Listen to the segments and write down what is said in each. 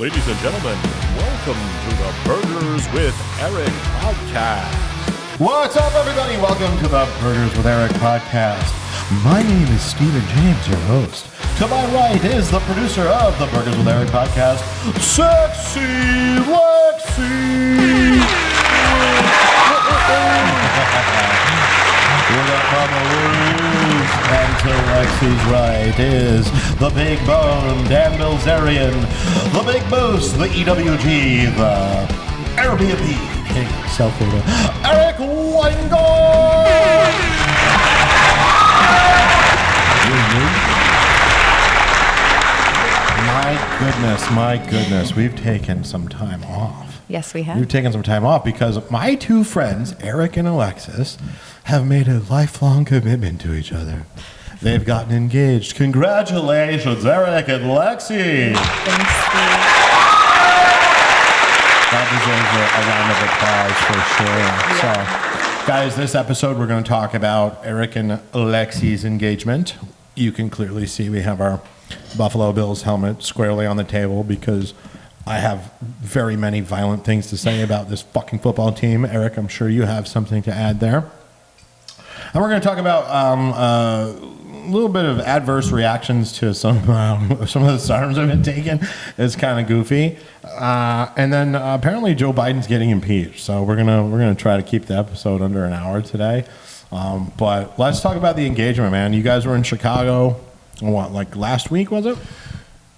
Ladies and gentlemen, welcome to the Burgers with Eric podcast. What's up, everybody? Welcome to the Burgers with Eric podcast. My name is Stephen James, your host. To my right is the producer of the Burgers with Eric podcast, Sexy Lexi. What up, Mama? And to Lexi's right is the Big Bone, Dan Bilzerian, the Big Moose, the EWG, the Airbnb, self-photo, Eric Weingart! My goodness, we've taken some time off. Yes, we have. We've taken some time off because my two friends, Eric and Alexis, have made a lifelong commitment to each other. They've gotten engaged. Congratulations, Eric and Lexi! Thanks, Steve. That deserves a round of applause for sure. Yeah. So, guys, this episode we're going to talk about Eric and Lexi's engagement. You can clearly see we have our Buffalo Bills helmet squarely on the table because I have very many violent things to say about this fucking football team. Eric, I'm sure you have something to add there. And we're going to talk about a little bit of adverse reactions to some of the storms I've been taken. It's kind of goofy. And then apparently Joe Biden's getting impeached. So we're gonna try to keep the episode under an hour today. But let's talk about the engagement, man. You guys were in Chicago, what, like last week, was it?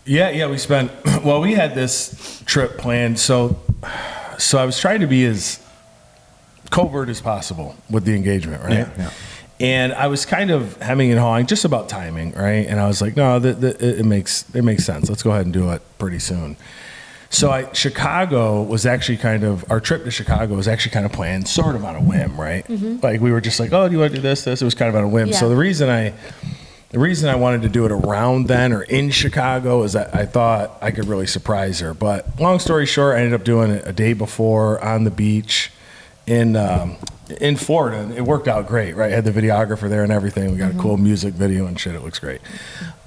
Yeah, we had this trip planned. So I was trying to be as covert as possible with the engagement, right? Yeah. And I was kind of hemming and hawing just about timing, right? And I was like, no, it makes sense. Let's go ahead and do it pretty soon. So our trip to Chicago was actually kind of planned sort of on a whim, right? Mm-hmm. Like we were just like, oh, do you want to do this? It was kind of on a whim. Yeah. So the reason I wanted to do it around then or in Chicago is that I thought I could really surprise her. But long story short, I ended up doing it a day before on the beach in Florida, and it worked out great, right? I had the videographer there and everything. We got a cool music video and shit. It looks great.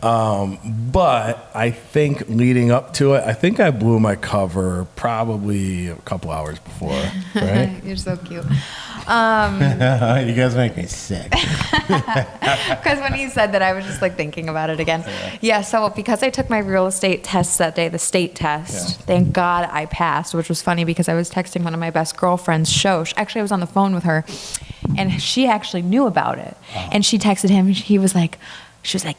But I think leading up to it, I think I blew my cover probably a couple hours before, right? You're so cute. You guys make me sick. Because when he said that, I was just like thinking about it again. Yeah, so because I took my real estate test that day, the state test, thank God I passed, which was funny because I was texting one of my best girlfriends, Shosh. Actually, I was on the phone with her, and she actually knew about it. And she texted him, and she was like,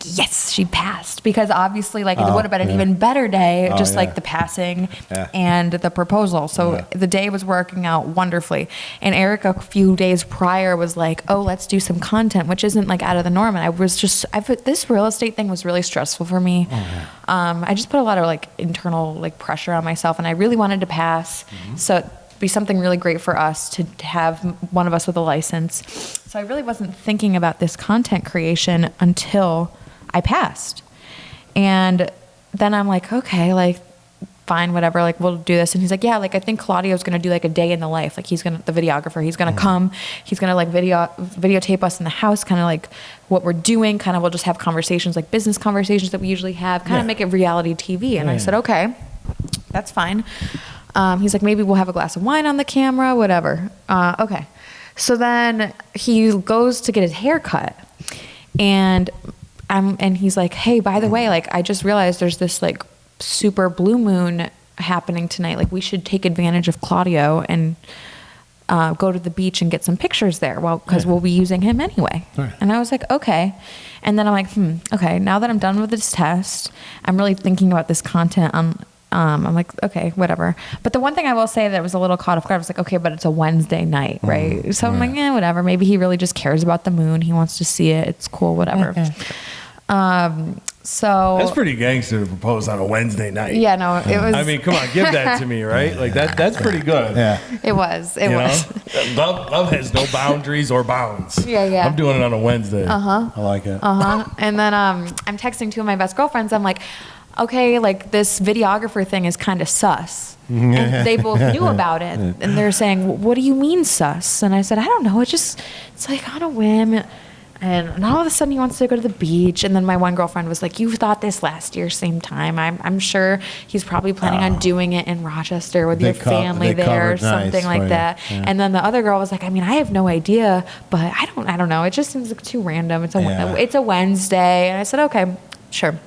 yes, she passed. Because obviously, like, it would have been an even better day, like the passing and the proposal. So the day was working out wonderfully. And Eric, a few days prior, was like, oh, let's do some content, which isn't, like, out of the norm. And this real estate thing was really stressful for me. I just put a lot of, like, internal, like, pressure on myself. And I really wanted to pass. So it'd be something really great for us to have one of us with a license. So I really wasn't thinking about this content creation until I passed. And then I'm like, okay, like, fine, whatever, like, we'll do this. And he's like, yeah, like, I think Claudio's going to do, like, a day in the life. Like, the videographer, he's going to come, he's going to, like, videotape us in the house, kind of like what we're doing, kind of we'll just have conversations, like business conversations that we usually have, kind of make it reality TV. And I said, okay, that's fine. He's like, maybe we'll have a glass of wine on the camera, whatever. Okay. So then he goes to get his hair cut, and he's like, hey, by the way, like, I just realized there's this, like, super blue moon happening tonight. Like, we should take advantage of Claudio and go to the beach and get some pictures there. Well, because we'll be using him anyway. Right. And I was like, okay. And then I'm like, okay, now that I'm done with this test, I'm really thinking about this content on. I'm like, okay, whatever. But the one thing I will say that was a little caught off guard, I was like, okay, but it's a Wednesday night, right? So I'm like, whatever. Maybe he really just cares about the moon. He wants to see it. It's cool, whatever. So that's pretty gangster to propose on a Wednesday night. Yeah, no, it was. I mean, come on, give that to me, right? Like that's pretty good. Yeah, it was. It was. Love has no boundaries or bounds. Yeah. I'm doing it on a Wednesday. I like it. And then I'm texting two of my best girlfriends. I'm like, okay, like, this videographer thing is kind of sus. And they both knew about it. And they're saying, what do you mean sus? And I said, I don't know. It's like on a whim. And all of a sudden he wants to go to the beach. And then my one girlfriend was like, you thought this last year, same time. I'm sure he's probably planning on doing it in Rochester with your family there or something like that. Yeah. And then the other girl was like, I mean, I have no idea, but I don't know. It just seems like too random. It's a Wednesday. And I said, okay, sure.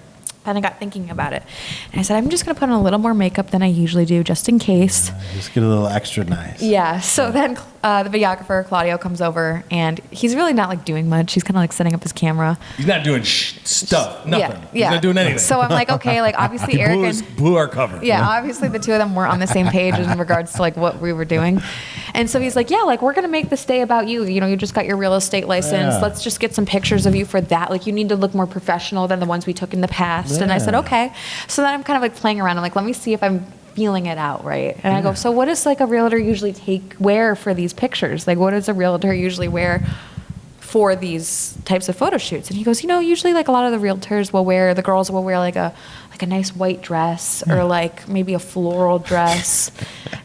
And I got thinking about it. And I said, I'm just going to put on a little more makeup than I usually do, just in case. Just get a little extra nice. Yeah. So then the videographer, Claudio, comes over, and he's really not, like, doing much. He's kind of, like, setting up his camera. He's not doing stuff. Nothing. Yeah. He's not doing anything. So I'm like, okay, like, obviously Eric blew our cover. Yeah, obviously the two of them weren't on the same page in regards to, like, what we were doing. And so he's like, yeah, like, we're going to make this day about you. You know, you just got your real estate license. Yeah. Let's just get some pictures of you for that. Like, you need to look more professional than the ones we took in the past. Yeah. And I said, okay. So then I'm kind of, like, playing around. I'm like, let me see if I'm feeling it out, right? And I go, so what does, like, a realtor usually wear for these pictures? Like, what does a realtor usually wear for these types of photo shoots? And he goes, you know, usually, like, a lot of the realtors the girls will wear, like a nice white dress or, like, maybe a floral dress.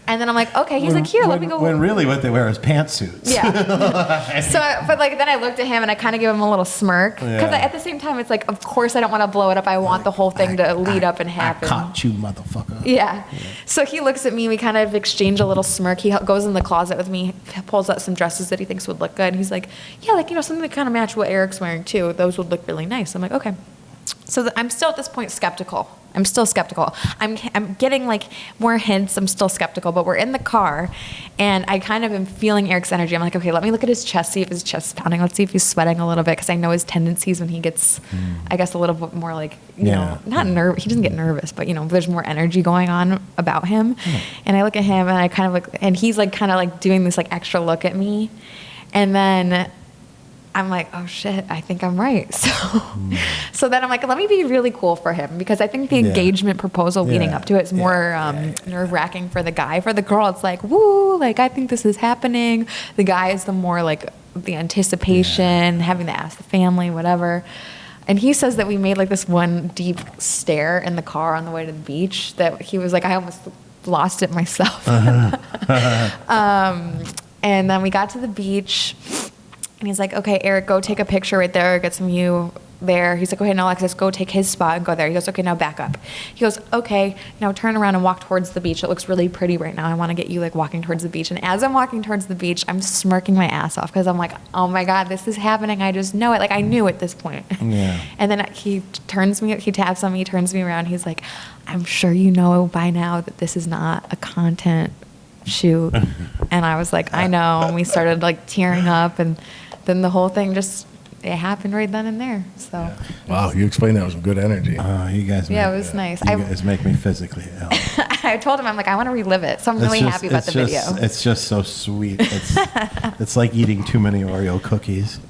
And then I'm like, okay. He's like, here, let me go. When really what they wear is pantsuits. Yeah. So, but, like, then I looked at him and I kind of gave him a little smirk. Because at the same time, it's like, of course I don't want to blow it up. I want the whole thing to lead up and happen. I caught you, motherfucker. Yeah. So he looks at me. We kind of exchange a little smirk. He goes in the closet with me, pulls out some dresses that he thinks would look good. And he's like, yeah, like, you know, something that kind of match what Eric's wearing too. Those would look really nice. I'm like, okay. So I'm still at this point skeptical. I'm still skeptical. I'm getting, like, more hints. I'm still skeptical, but we're in the car, and I kind of am feeling Eric's energy. I'm like, okay, let me look at his chest, see if his chest is pounding. Let's see if he's sweating a little bit, because I know his tendencies when he gets, I guess, a little bit more, like, you know, not nervous. He doesn't get nervous, but, you know, there's more energy going on about him. And I look at him, and I kind of look, and he's, like, kind of, like, doing this, like, extra look at me, and then I'm like, oh shit, I think I'm right. So then I'm like, let me be really cool for him, because I think the engagement proposal leading up to it is more nerve-wracking for the guy. For the girl, it's like, woo, like, I think this is happening. The guy is the more, like, the anticipation, having to ask the family, whatever. And he says that we made, like, this one deep stare in the car on the way to the beach that he was like, I almost lost it myself. And then we got to the beach. And he's like, okay, Eric, go take a picture right there. Get some of you there. He's like, okay, now Alexis, go take his spot and go there. He goes, okay, now back up. He goes, okay, now turn around and walk towards the beach. It looks really pretty right now. I want to get you, like, walking towards the beach. And as I'm walking towards the beach, I'm smirking my ass off, because I'm like, oh my God, this is happening. I just know it. Like, I knew at this point. Yeah. And then he taps on me, turns me around. He's like, I'm sure you know by now that this is not a content shoot. And I was like, I know. And we started, like, tearing up, and then the whole thing it happened right then and there. So wow, you explained that with some good energy. You guys. Yeah, it was nice. You guys make me physically ill. I told him, I'm like, I want to relive it. So I'm really happy about the video. It's just so sweet. It's like eating too many Oreo cookies.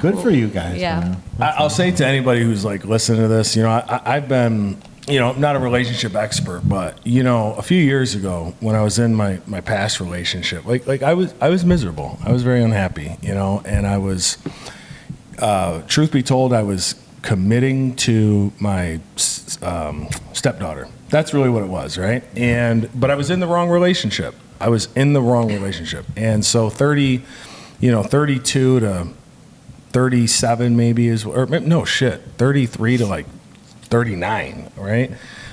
Good for you guys. Yeah. I'll say to anybody who's, like, listening to this, you know, I've been, you know, not a relationship expert, but, you know, a few years ago when I was in my past relationship, like I was miserable. I was very unhappy, you know, and I was, truth be told, I was committing to my stepdaughter. That's really what it was, right? But I was in the wrong relationship. And so 32 to 37 maybe is, or no shit, 33 to, like, 39, right?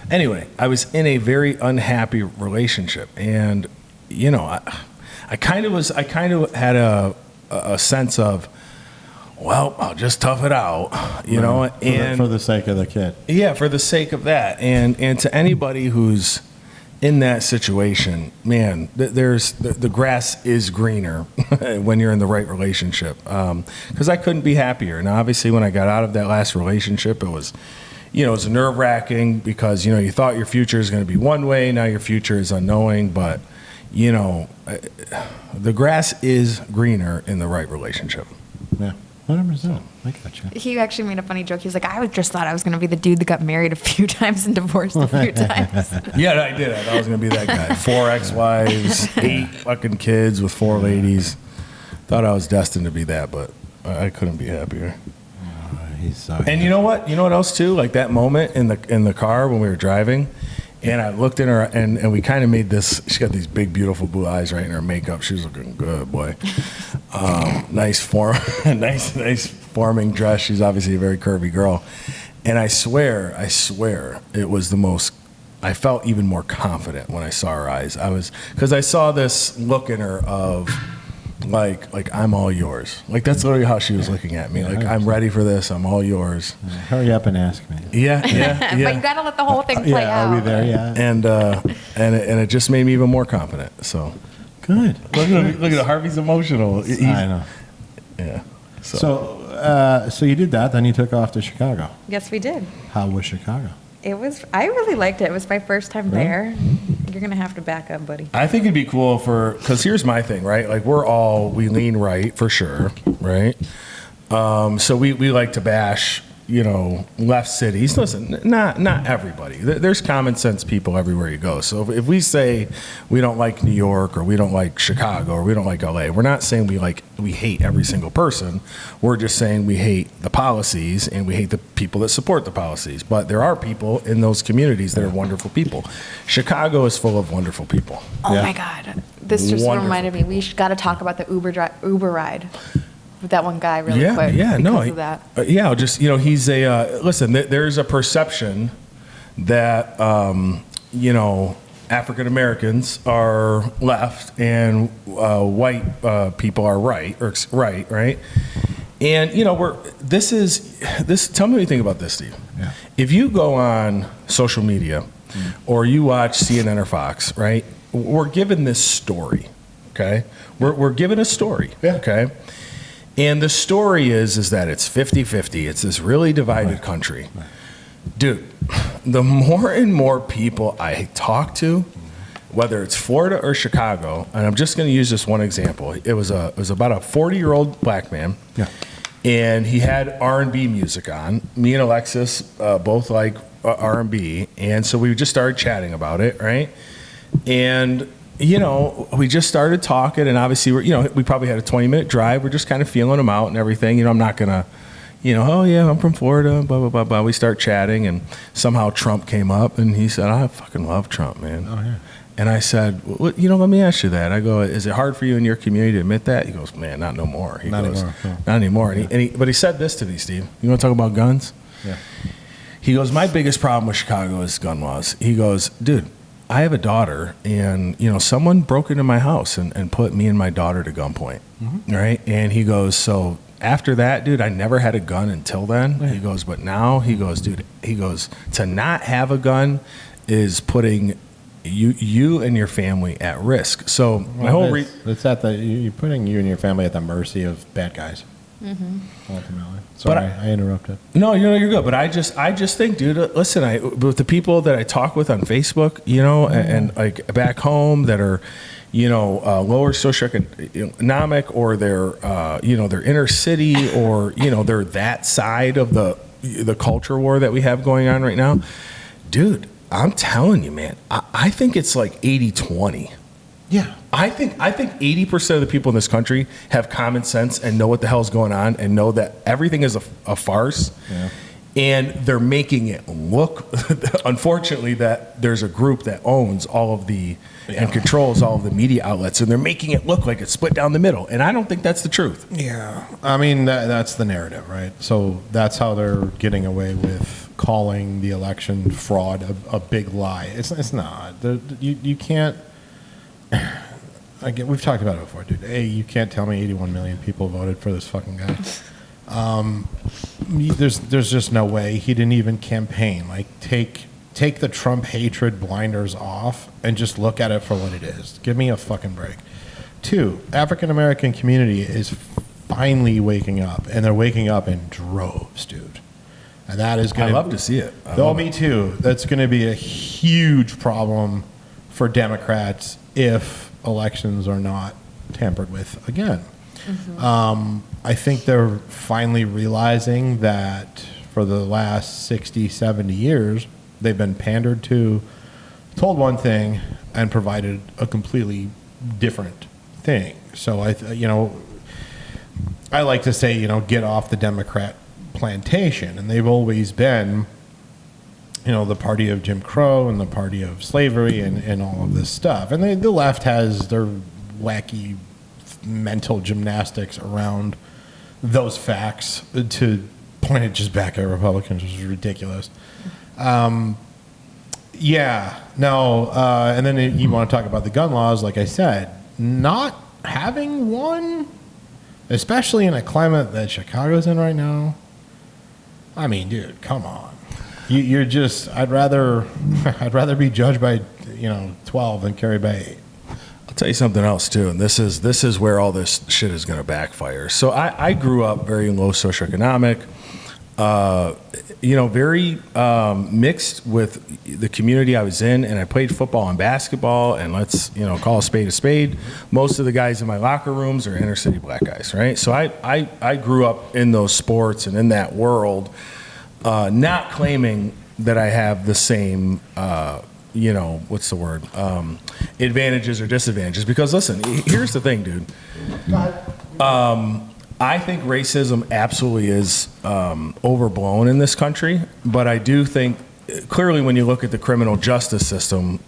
Anyway, I was in a very unhappy relationship, and, you know, I kind of had a sense of, well, I'll just tough it out, you know, and for the sake of the kid. Yeah, for the sake of that, and to anybody who's in that situation, man, the grass is greener when you're in the right relationship. Because I couldn't be happier, and obviously when I got out of that last relationship, it was, you know, it was nerve-wracking, because, you know, you thought your future is going to be one way, now your future is unknowing, but, you know, the grass is greener in the right relationship. Yeah, 100%. I got you. He actually made a funny joke. He's like, I just thought I was going to be the dude that got married a few times and divorced a few times. Yeah, I did. I thought I was going to be that guy. 4 ex-wives, 8 fucking kids with 4 ladies. Thought I was destined to be that, but I couldn't be happier. He's so and you know what? You know what else too? Like that moment in the car when we were driving, And I looked in her, and we kind of made this. She got these big, beautiful blue eyes, right, in her makeup. She was looking good, boy. Nice forming dress. She's obviously a very curvy girl. And I swear, it was the most. I felt even more confident when I saw her eyes. Because I saw this look in her of, like I'm all yours. Like that's literally how she was looking at me. Like I'm ready for this. I'm all yours. Hurry up and ask me. Yeah. But you gotta let the whole thing play out. Are we there? Yeah. And it just made me even more confident. So Good. look at Harvey's emotional. I know. Yeah. So you did that. Then you took off to Chicago. Yes, we did. How was Chicago? I really liked it. It was my first time there. You're going to have to back up, buddy. I think it'd be cool because here's my thing, right? Like we lean right for sure, right? So we like to bash, left cities. Listen, not everybody. There's common sense people everywhere you go. So if we say we don't like New York or we don't like Chicago or we don't like LA, we're not saying we hate every single person. We're just saying we hate the policies and we hate the people that support the policies. But there are people in those communities that are wonderful people. Chicago is full of wonderful people. Oh my God. This just reminded me. We got to talk about the Uber ride. With that one guy really quick. Because of that. He's listen, there's a perception that, African Americans are left and white people are right. And, tell me what you think about this, Steve. Yeah. If you go on social media or you watch CNN or Fox, right, we're given this story, okay? We're given a story, okay? And the story is that it's 50-50. It's this really divided country. Right. Dude, the more and more people I talk to, whether it's Florida or Chicago, and I'm just going to use this one example. It was about a 40-year-old black man, and he had R&B music on. Me and Alexis both like R&B, and so we just started chatting about it, right? And we just started talking, and obviously we probably had a 20-minute drive. We're just kind of feeling them out and everything. I'm not gonna, oh yeah, I'm from Florida, blah blah blah blah. We start chatting, and somehow Trump came up, and he said, "I fucking love Trump, man." Oh yeah. And I said, well, let me ask you that. I go, is it hard for you in your community to admit that? He goes, man, not no more. Not anymore. But he said this to me, Steve. You want to talk about guns? Yeah. He goes, my biggest problem with Chicago is gun laws. He goes, dude, I have a daughter, and someone broke into my house and put me and my daughter to gunpoint, right? And he goes, so after that, dude, I never had a gun until then. Yeah. He goes, but now, he goes, dude, to not have a gun is putting you and your family at risk. So my whole it's at you're putting you and your family at the mercy of bad guys. Ultimately. Sorry, I interrupted. No, you're good. But I just think, dude, listen, with the people that I talk with on Facebook, and like back home that are, lower socioeconomic, or they're inner city, or they're that side of the culture war that we have going on right now, dude. I'm telling you, man, I think it's like 80-20. Yeah. I think 80% of the people in this country have common sense and know what the hell's going on and know that everything is a farce. Yeah. And they're making it look, unfortunately, that there's a group that owns all of and controls all of the media outlets, and they're making it look like it's split down the middle. And I don't think that's the truth. Yeah. I mean, that's the narrative, right? So that's how they're getting away with calling the election fraud a big lie. It's not. You can't. Again, we've talked about it before, dude. You can't tell me 81 million people voted for this fucking guy. There's just no way. He didn't even campaign. Like, take the Trump hatred blinders off and just look at it for what it is. Give me a fucking break. 2, African American community is finally waking up, and they're waking up in droves, dude. And that is going to... I love to see it. Me too. That's going to be a huge problem for Democrats if elections are not tampered with again. I think they're finally realizing that for the last 60, 70 years, they've been pandered to, told one thing, and provided a completely different thing. So I like to say, get off the Democrat plantation, and they've always been the party of Jim Crow and the party of slavery and all of this stuff. And the left has their wacky mental gymnastics around those facts to point it just back at Republicans, which is ridiculous. And then you want to talk about the gun laws, like I said, not having one, especially in a climate that Chicago's in right now. I mean, dude, come on. You're just, I'd rather be judged by 12 than carried by 8. I'll tell you something else too, and this is where all this shit is going to backfire. So I grew up very low socioeconomic, very mixed with the community I was in, and I played football and basketball, and let's call a spade a spade. Most of the guys in my locker rooms are inner city black guys, right? So I grew up in those sports and in that world, not claiming that I have the same what's the word? Advantages or disadvantages. Because listen, here's the thing, dude. I think racism absolutely is overblown in this country, but I do think clearly when you look at the criminal justice system,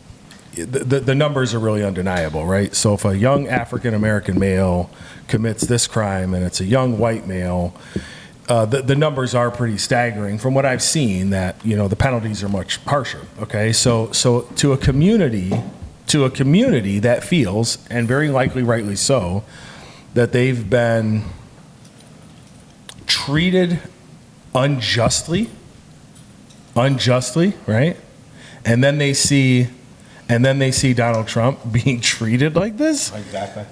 the numbers are really undeniable, right? So if a young African American male commits this crime and it's a young white male, the numbers are pretty staggering from what I've seen, that the penalties are much harsher. Okay, so to a community that feels, and very likely rightly so, that they've been treated unjustly, right? And then they see Donald Trump being treated like this. Exactly.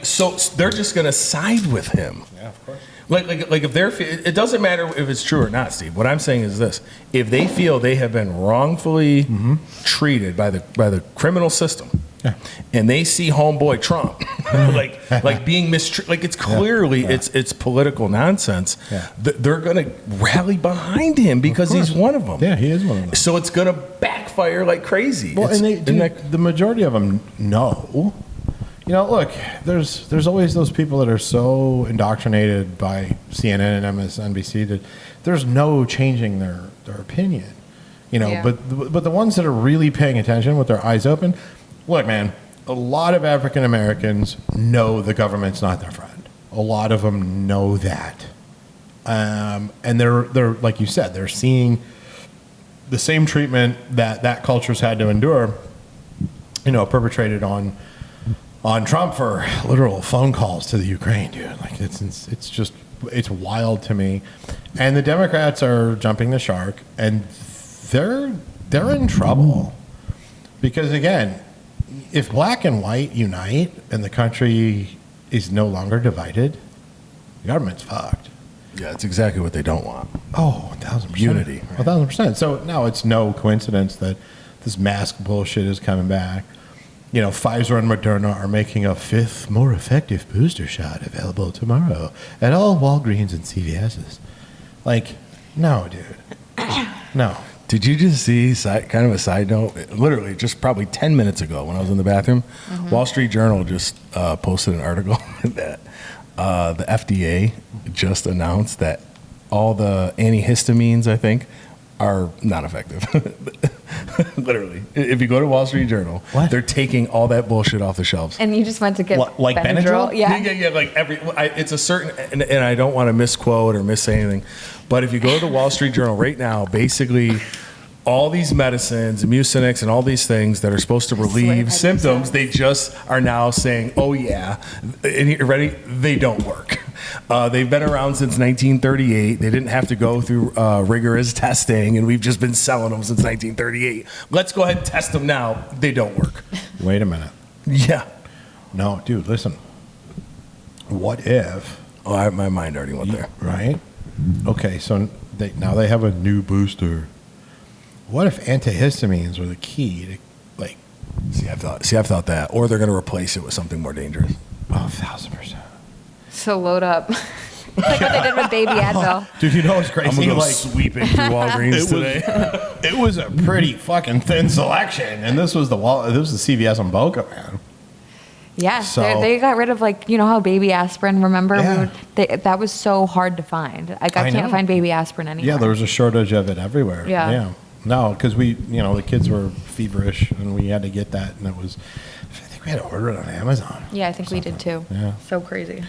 So they're just gonna side with him. Yeah, of course. Like if it doesn't matter if it's true or not, Steve. What I'm saying is this: if they feel they have been wrongfully treated by the criminal system, and they see homeboy Trump like being mistreated, like it's clearly it's political nonsense. Yeah. They're gonna rally behind him because he's one of them. Yeah, he is one of them. So it's gonna backfire like crazy. Well, the majority of them know. Look, there's always those people that are so indoctrinated by CNN and MSNBC that there's no changing their opinion. But the ones that are really paying attention with their eyes open, look, man, a lot of African Americans know the government's not their friend. A lot of them know that, and they're like you said, they're seeing the same treatment that culture's had to endure, perpetrated on Trump for literal phone calls to the Ukraine, dude. Like it's wild to me. And the Democrats are jumping the shark, and they're in trouble. Because again, if black and white unite and the country is no longer divided, the government's fucked. Yeah, it's exactly what they don't want. Oh, 1,000%. Unity. Right? 1,000%. So now it's no coincidence that this mask bullshit is coming back. Pfizer and Moderna are making a 5th, more effective booster shot available tomorrow at all Walgreens and CVS's. Like, no, dude. No. Did you just see, kind of a side note, literally just probably 10 minutes ago when I was in the bathroom, Wall Street Journal just posted an article that the FDA just announced that all the antihistamines, I think, are not effective. Literally. If you go to Wall Street Journal, they're taking all that bullshit off the shelves. And you just went to get like Benadryl? Yeah. Like it's a certain, and I don't want to misquote or miss anything, but if you go to the Wall Street Journal right now, basically all these medicines, Mucinex and all these things that are supposed to relieve symptoms, they just are now saying, oh yeah, and you're ready, they don't work. They've been around since 1938. They didn't have to go through rigorous testing, and we've just been selling them since 1938. Let's go ahead and test them now. They don't work. Wait a minute. Yeah. No, dude, listen. What if... Oh, my mind already went there. Right? Okay, so now they have a new booster. What if antihistamines were the key to, like... See, I've thought that. Or they're going to replace it with something more dangerous. Oh, 1,000%. So load up. Like what they did with Baby Advil. Dude, what's crazy? I'm going to go sweeping through Walgreens today. It was a pretty fucking thin selection. And this was the CVS on Boca, man. Yeah, So- they got rid of how baby aspirin. Remember, Yeah. that was so hard to find. Like I I can't know. find baby aspirin anymore. Yeah, there was a shortage of it everywhere. Yeah. No, because the kids were feverish and we had to get that, and I think we had to order it on Amazon. Yeah, I think we did too. Yeah. So crazy.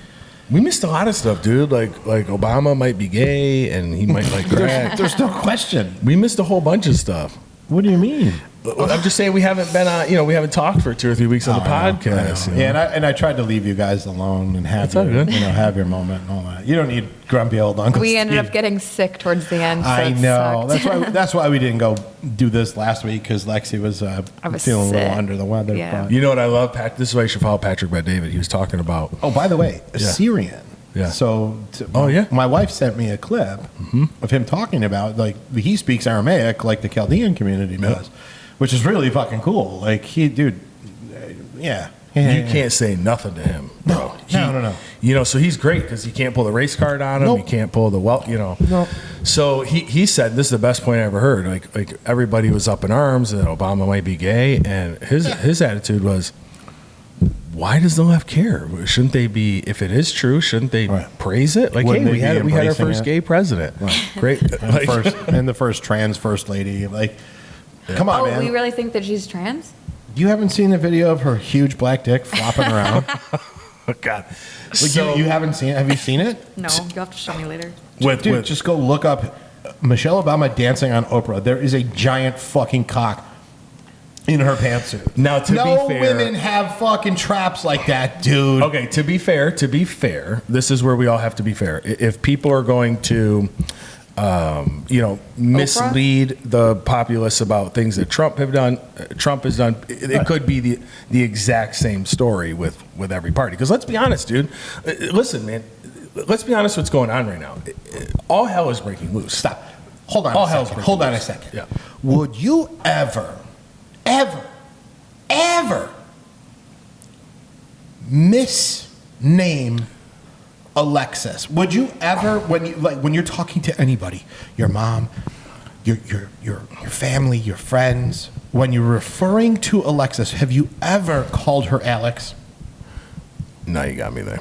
We missed a lot of stuff, dude. Like Obama might be gay and he might like crack. There's no question. We missed a whole bunch of stuff. What do you mean? I'm just saying we haven't been on. We haven't talked for 2 or 3 weeks on the podcast. you know? Yeah, and I tried to leave you guys alone and have That's all good. have your moment and all that. You don't need grumpy old Uncle We ended Steve. up getting sick towards the end. So I it know. sucked. That's why we didn't go do this last week, because Lexi was, was feeling a little sick. under the weather. Yeah. but- You know what I love, Pat? This is why you should follow Patrick Bet David. He was talking about. Oh, by the way, Yeah. Syrian. Yeah. So, Oh, yeah? my wife sent me a clip of him talking about, he speaks Aramaic like the Chaldean community does, which is really fucking cool. Like, yeah. You can't say nothing to him, bro. No. So he's great because he can't pull the race card on him. Nope. He can't pull the Nope. So he said this is the best point I ever heard. Like everybody was up in arms that Obama might be gay, and his attitude was, why does the left care? Shouldn't they be? If it is true, shouldn't they praise it? Like, Wouldn't hey, they we be had our embracing first it? gay president. Great. Like, And the first trans first lady. Like, come on, Oh, man. we really think that she's trans? You haven't seen the video of her huge black dick flopping around? oh God. Like, So you haven't seen it? Have you seen it? No, you'll have to show me later. Dude, just go look up Michelle Obama dancing on Oprah. There is a giant fucking cock in her pantsuit. Now, to no be fair, women have fucking traps like that, dude. Okay, to be fair, this is where we all have to be fair. If people are going to, mislead the populace about things that Trump has done, it could be the exact same story with every party. Because let's be honest, dude. Listen, man. Let's be honest. What's going on right now? All hell is breaking loose. Stop. Hold on. All a hell's second. breaking Hold on a loose. second. Yeah. Would you ever misname Alexis? Would you ever, when you're talking to anybody, your mom, your family, your friends, when you're referring to Alexis, have you ever called her Alex? No, you got me there.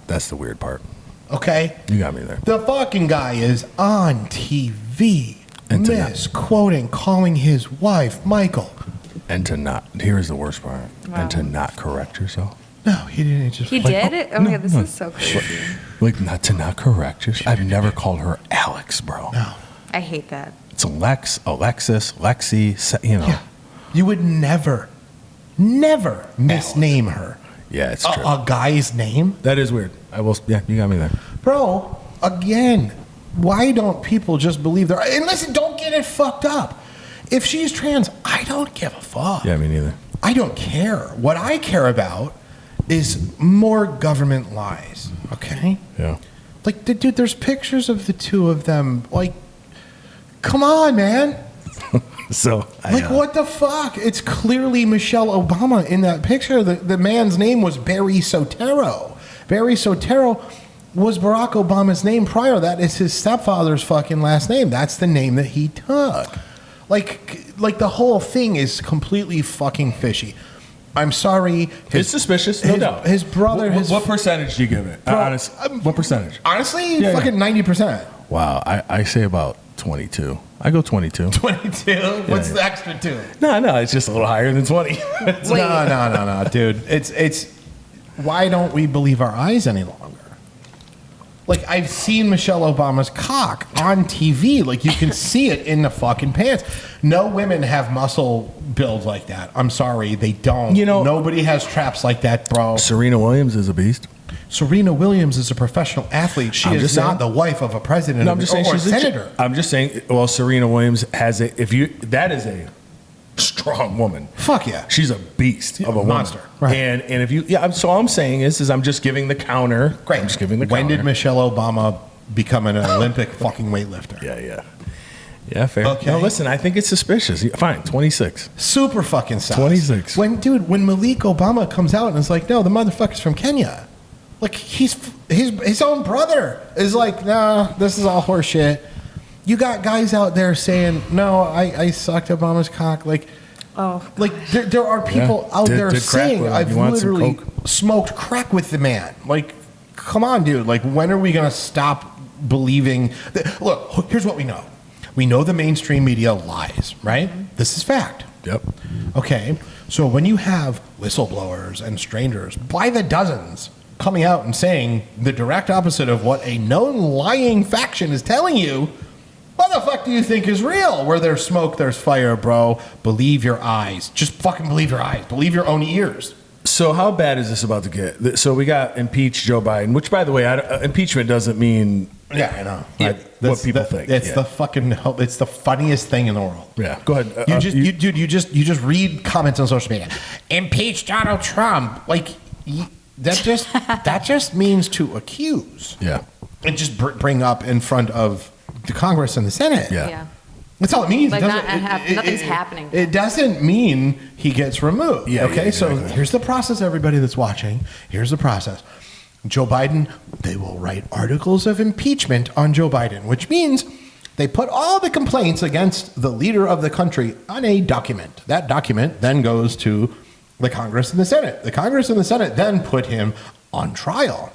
That's the weird part. Okay? You got me there. The fucking guy is on TV And to misquoting, calling his wife Michael. And to not, here's the worst part. Wow. And to not correct yourself. No, he didn't. Just He did it? Oh my God, this is so crazy. Like, not correct yourself. I've never called her Alex, bro. No. I hate that. It's Alexis, Lexi, Yeah. You would never misname her. Yeah, it's true. A guy's name? That is weird. Yeah, you got me there. Bro, again, why don't people just believe their... And listen, don't get it fucked up. If she's trans, I don't give a fuck. Yeah, me neither. I don't care. What I care about is more government lies, okay? Yeah. Like, dude, there's pictures of the two of them. Like, come on, man. So, What the fuck? It's clearly Michelle Obama in that picture. The man's name was Barry Soetoro. Barry Soetoro was Barack Obama's name prior. That is his stepfather's fucking last name. That's the name that he took. Like the whole thing is completely fucking fishy. I'm sorry. It's suspicious, no doubt. His brother... What percentage do you give it? What percentage? Honestly, Yeah, fucking 90%. Wow, I say about 22. I go 22. 22? What's the extra two? No, it's just a little higher than 20. No, dude. It's why don't we believe our eyes any longer? Like, I've seen Michelle Obama's cock on TV. Like, you can see it in the fucking pants. No women have muscle builds like that. I'm sorry, they don't. Nobody has traps like that, bro. Serena Williams is a beast. Serena Williams is a professional athlete. She is not the wife of a president or a senator. I'm just saying, well, Serena Williams has that is a strong woman. Fuck yeah. She's a beast of a monster. woman. Right. And if you, so all I'm saying is I'm just giving the counter. Great. I'm just giving the When counter. did Michelle Obama become an Olympic fucking weightlifter? Yeah, fair. Okay. No, listen, I think it's suspicious. Fine, 26. Super fucking sus. 26. When Malik Obama comes out and is like, no, the motherfucker's from Kenya. Like, his own brother is like, nah, this is all horse shit. You got guys out there saying, no, I sucked Obama's cock. Like, Oh, Like there are people out Did there crack saying, with him. I've You want some literally coke? smoked crack with the man. Like, come on, dude. Like, when are we going to stop believing look, here's what we know. We know the mainstream media lies, right? This is fact. Yep. Okay, so when you have whistleblowers and strangers by the dozens coming out and saying the direct opposite of what a known lying faction is telling you, what the fuck do you think is real? Where there's smoke, there's fire, bro. Believe your eyes. Just fucking believe your eyes. Believe your own ears. So how bad is this about to get? So we got impeached Joe Biden, which, by the way, impeachment doesn't mean I know. what people think. It's Yeah. the fucking. It's the funniest thing in the world. Yeah, go ahead. You just read comments on social media. Impeach Donald Trump. Like that just means to accuse. Yeah. And just bring up in front of the Congress and the Senate. Yeah. yeah. That's all it means. Like, It doesn't- nothing's happening. It doesn't mean he gets removed. Yeah, Okay, yeah, so exactly. here's the process, everybody that's watching. Here's the process. Joe Biden, they will write articles of impeachment on Joe Biden, which means they put all the complaints against the leader of the country on a document. That document then goes to the Congress and the Senate. The Congress and the Senate then put him on trial.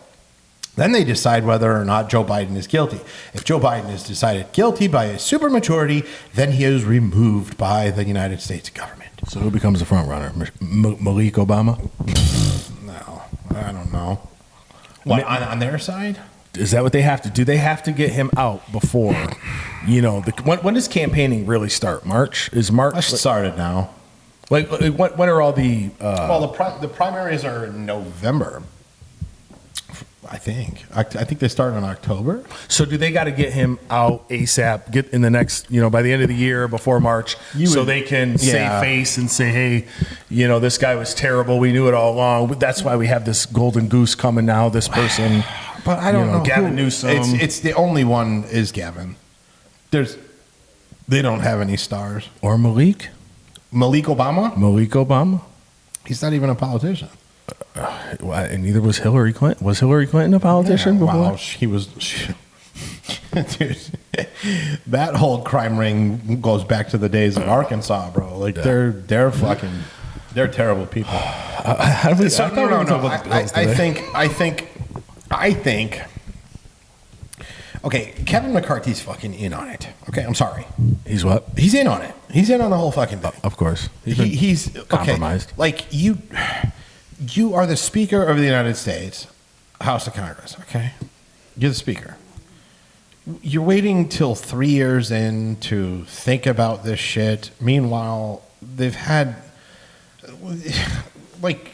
Then they decide whether or not Joe Biden is guilty. If Joe Biden is decided guilty by a supermajority, then he is removed by the United States government. So who becomes the front runner? Malik Obama? No, I don't know. What, on their side? Is that what they have to do? They have to get him out before, when does campaigning really start? March? Is March? I started now. Like when are all the? Well, the primaries are in November, I think. I think they start in October. So do they got to get him out ASAP? Get in the next, by the end of the year, before March, so they can save face and say, hey, this guy was terrible. We knew it all along. That's why we have this golden goose coming now. This person, But I don't know. Gavin Newsom. It's the only one is Gavin. They don't have any stars. or Malik Obama? Obama. He's not even a politician. And neither was Hillary Clinton. Was Hillary Clinton a politician before? Wow, dude, that whole crime ring goes back to the days of Arkansas, bro. Like they're terrible people. How do we, So, I thought we were no. talking about the bills today. I think. Okay, Kevin McCarthy's fucking in on it. Okay, I'm sorry. He's what? He's in on it. He's in on the whole fucking thing. Of course. He's been He's compromised. Okay, like you are the Speaker of the United States, House of Congress. Okay, you're the Speaker. You're waiting till 3 years in to think about this shit. Meanwhile, they've had like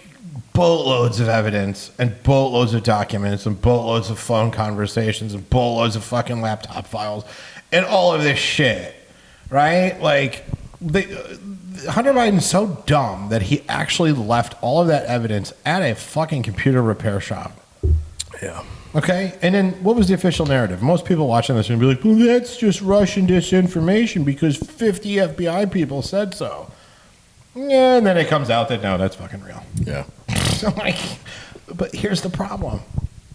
boatloads of evidence and boatloads of documents and boatloads of phone conversations and boatloads of fucking laptop files and all of this shit, right? Like, Hunter Biden's so dumb that he actually left all of that evidence at a fucking computer repair shop. Yeah. Okay, and then what was the official narrative? Most people watching this are going to be like, well, that's just Russian disinformation because 50 FBI people said so. Yeah, and then it comes out that, no, that's fucking real. Yeah. So, like, but here's the problem.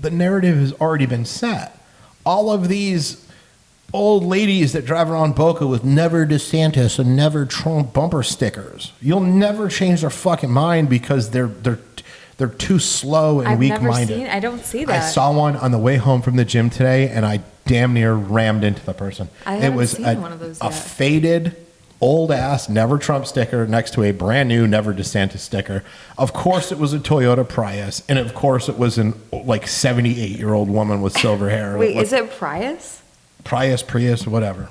The narrative has already been set. All of these old ladies that drive around Boca with never DeSantis and never Trump bumper stickers, you'll never change their fucking mind because they're too slow and weak-minded. I don't see that. I saw one on the way home from the gym today, and I damn near rammed into the person. I haven't it was seen one of those a yet. faded, old-ass Never Trump sticker next to a brand-new Never DeSantis sticker. Of course it was a Toyota Prius, and of course it was an, 78-year-old woman with silver hair. Wait, is it Prius? Prius, whatever.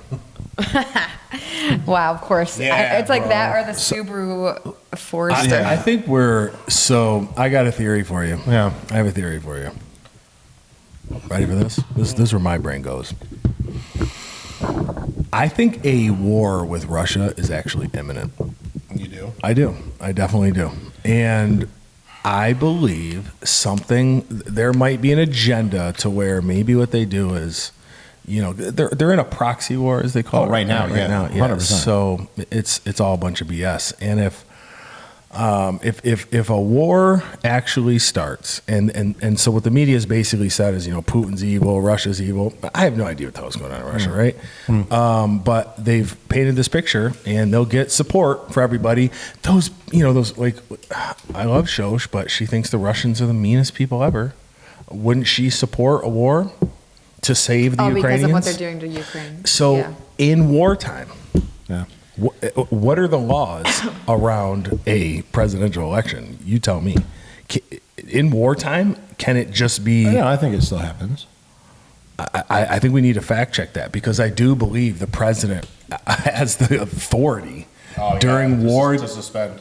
Wow, of course. Yeah, it's like bro. that or the Subaru Forester. I think I got a theory for you. Yeah. I have a theory for you. Ready for this? This is where my brain goes. I think a war with Russia is actually imminent. You do? I do. I definitely do. And I believe there might be an agenda to where maybe what they do is, they're in a proxy war, as they call it. Right now, Right now, yeah. 100%. So it's all a bunch of BS. And if If a war actually starts, and so what the media has basically said is, Putin's evil, Russia's evil. I have no idea what the hell's going on in Russia, right? But they've painted this picture, and they'll get support for everybody. Those like, I love Shosh, but she thinks the Russians are the meanest people ever. Wouldn't she support a war to save the Ukrainians? Because of what they're doing to Ukraine. So in wartime, Yeah. what are the laws around a presidential election? You tell me. In wartime, can it just be? Yeah, I think it still happens. I think we need to fact check that, because I do believe the president has the authority during war to suspend.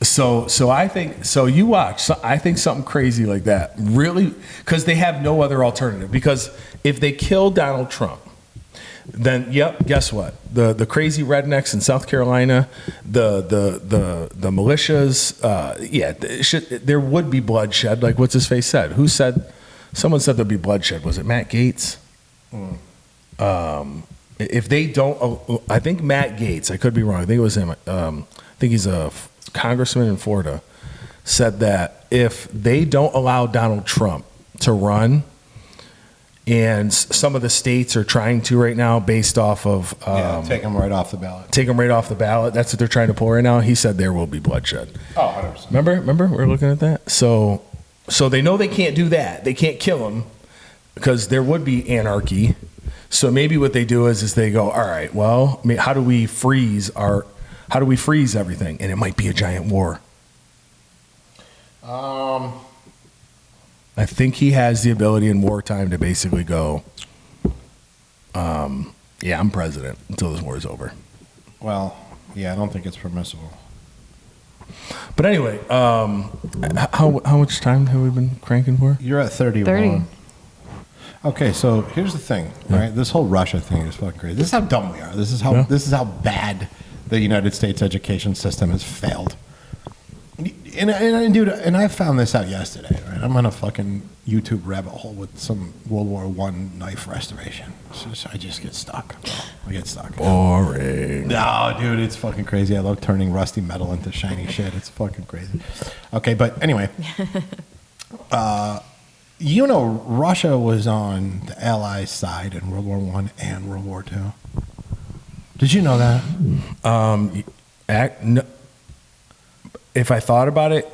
So I think, so you watch. So I think something crazy like that, really, because they have no other alternative. Because if they kill Donald Trump, then guess what? The crazy rednecks in South Carolina, the militias, there would be bloodshed. Like what's his face said? Who said? Someone said there'd be bloodshed. Was it Matt Gaetz? If they don't, I think Matt Gaetz. I could be wrong. I think it was him. I think he's a congressman in Florida. Said that if they don't allow Donald Trump to run, and some of the states are trying to right now based off of take them right off the ballot. Take them right off the ballot. That's what they're trying to pull right now. He said there will be bloodshed. Oh, 100%. Remember we're looking at that. So they know they can't do that. They can't kill him because there would be anarchy. So maybe what they do is they go, all right, well, how do we freeze everything? And it might be a giant war. I think he has the ability in wartime to basically go, I'm president until this war is over. Well, yeah, I don't think it's permissible. But anyway, how much time have we been cranking for? You're at 31. 30. Okay, so here's the thing, right? This whole Russia thing is fucking crazy. This is how dumb we are. This is how bad the United States education system has failed. And dude, I found this out yesterday, right? I'm on a fucking YouTube rabbit hole with some World War I knife restoration. I just get stuck. I get stuck. Boring. No, dude, it's fucking crazy. I love turning rusty metal into shiny shit. It's fucking crazy. Okay, but anyway, Russia was on the Allies' side in World War I and World War II. Did you know that? No. If I thought about it,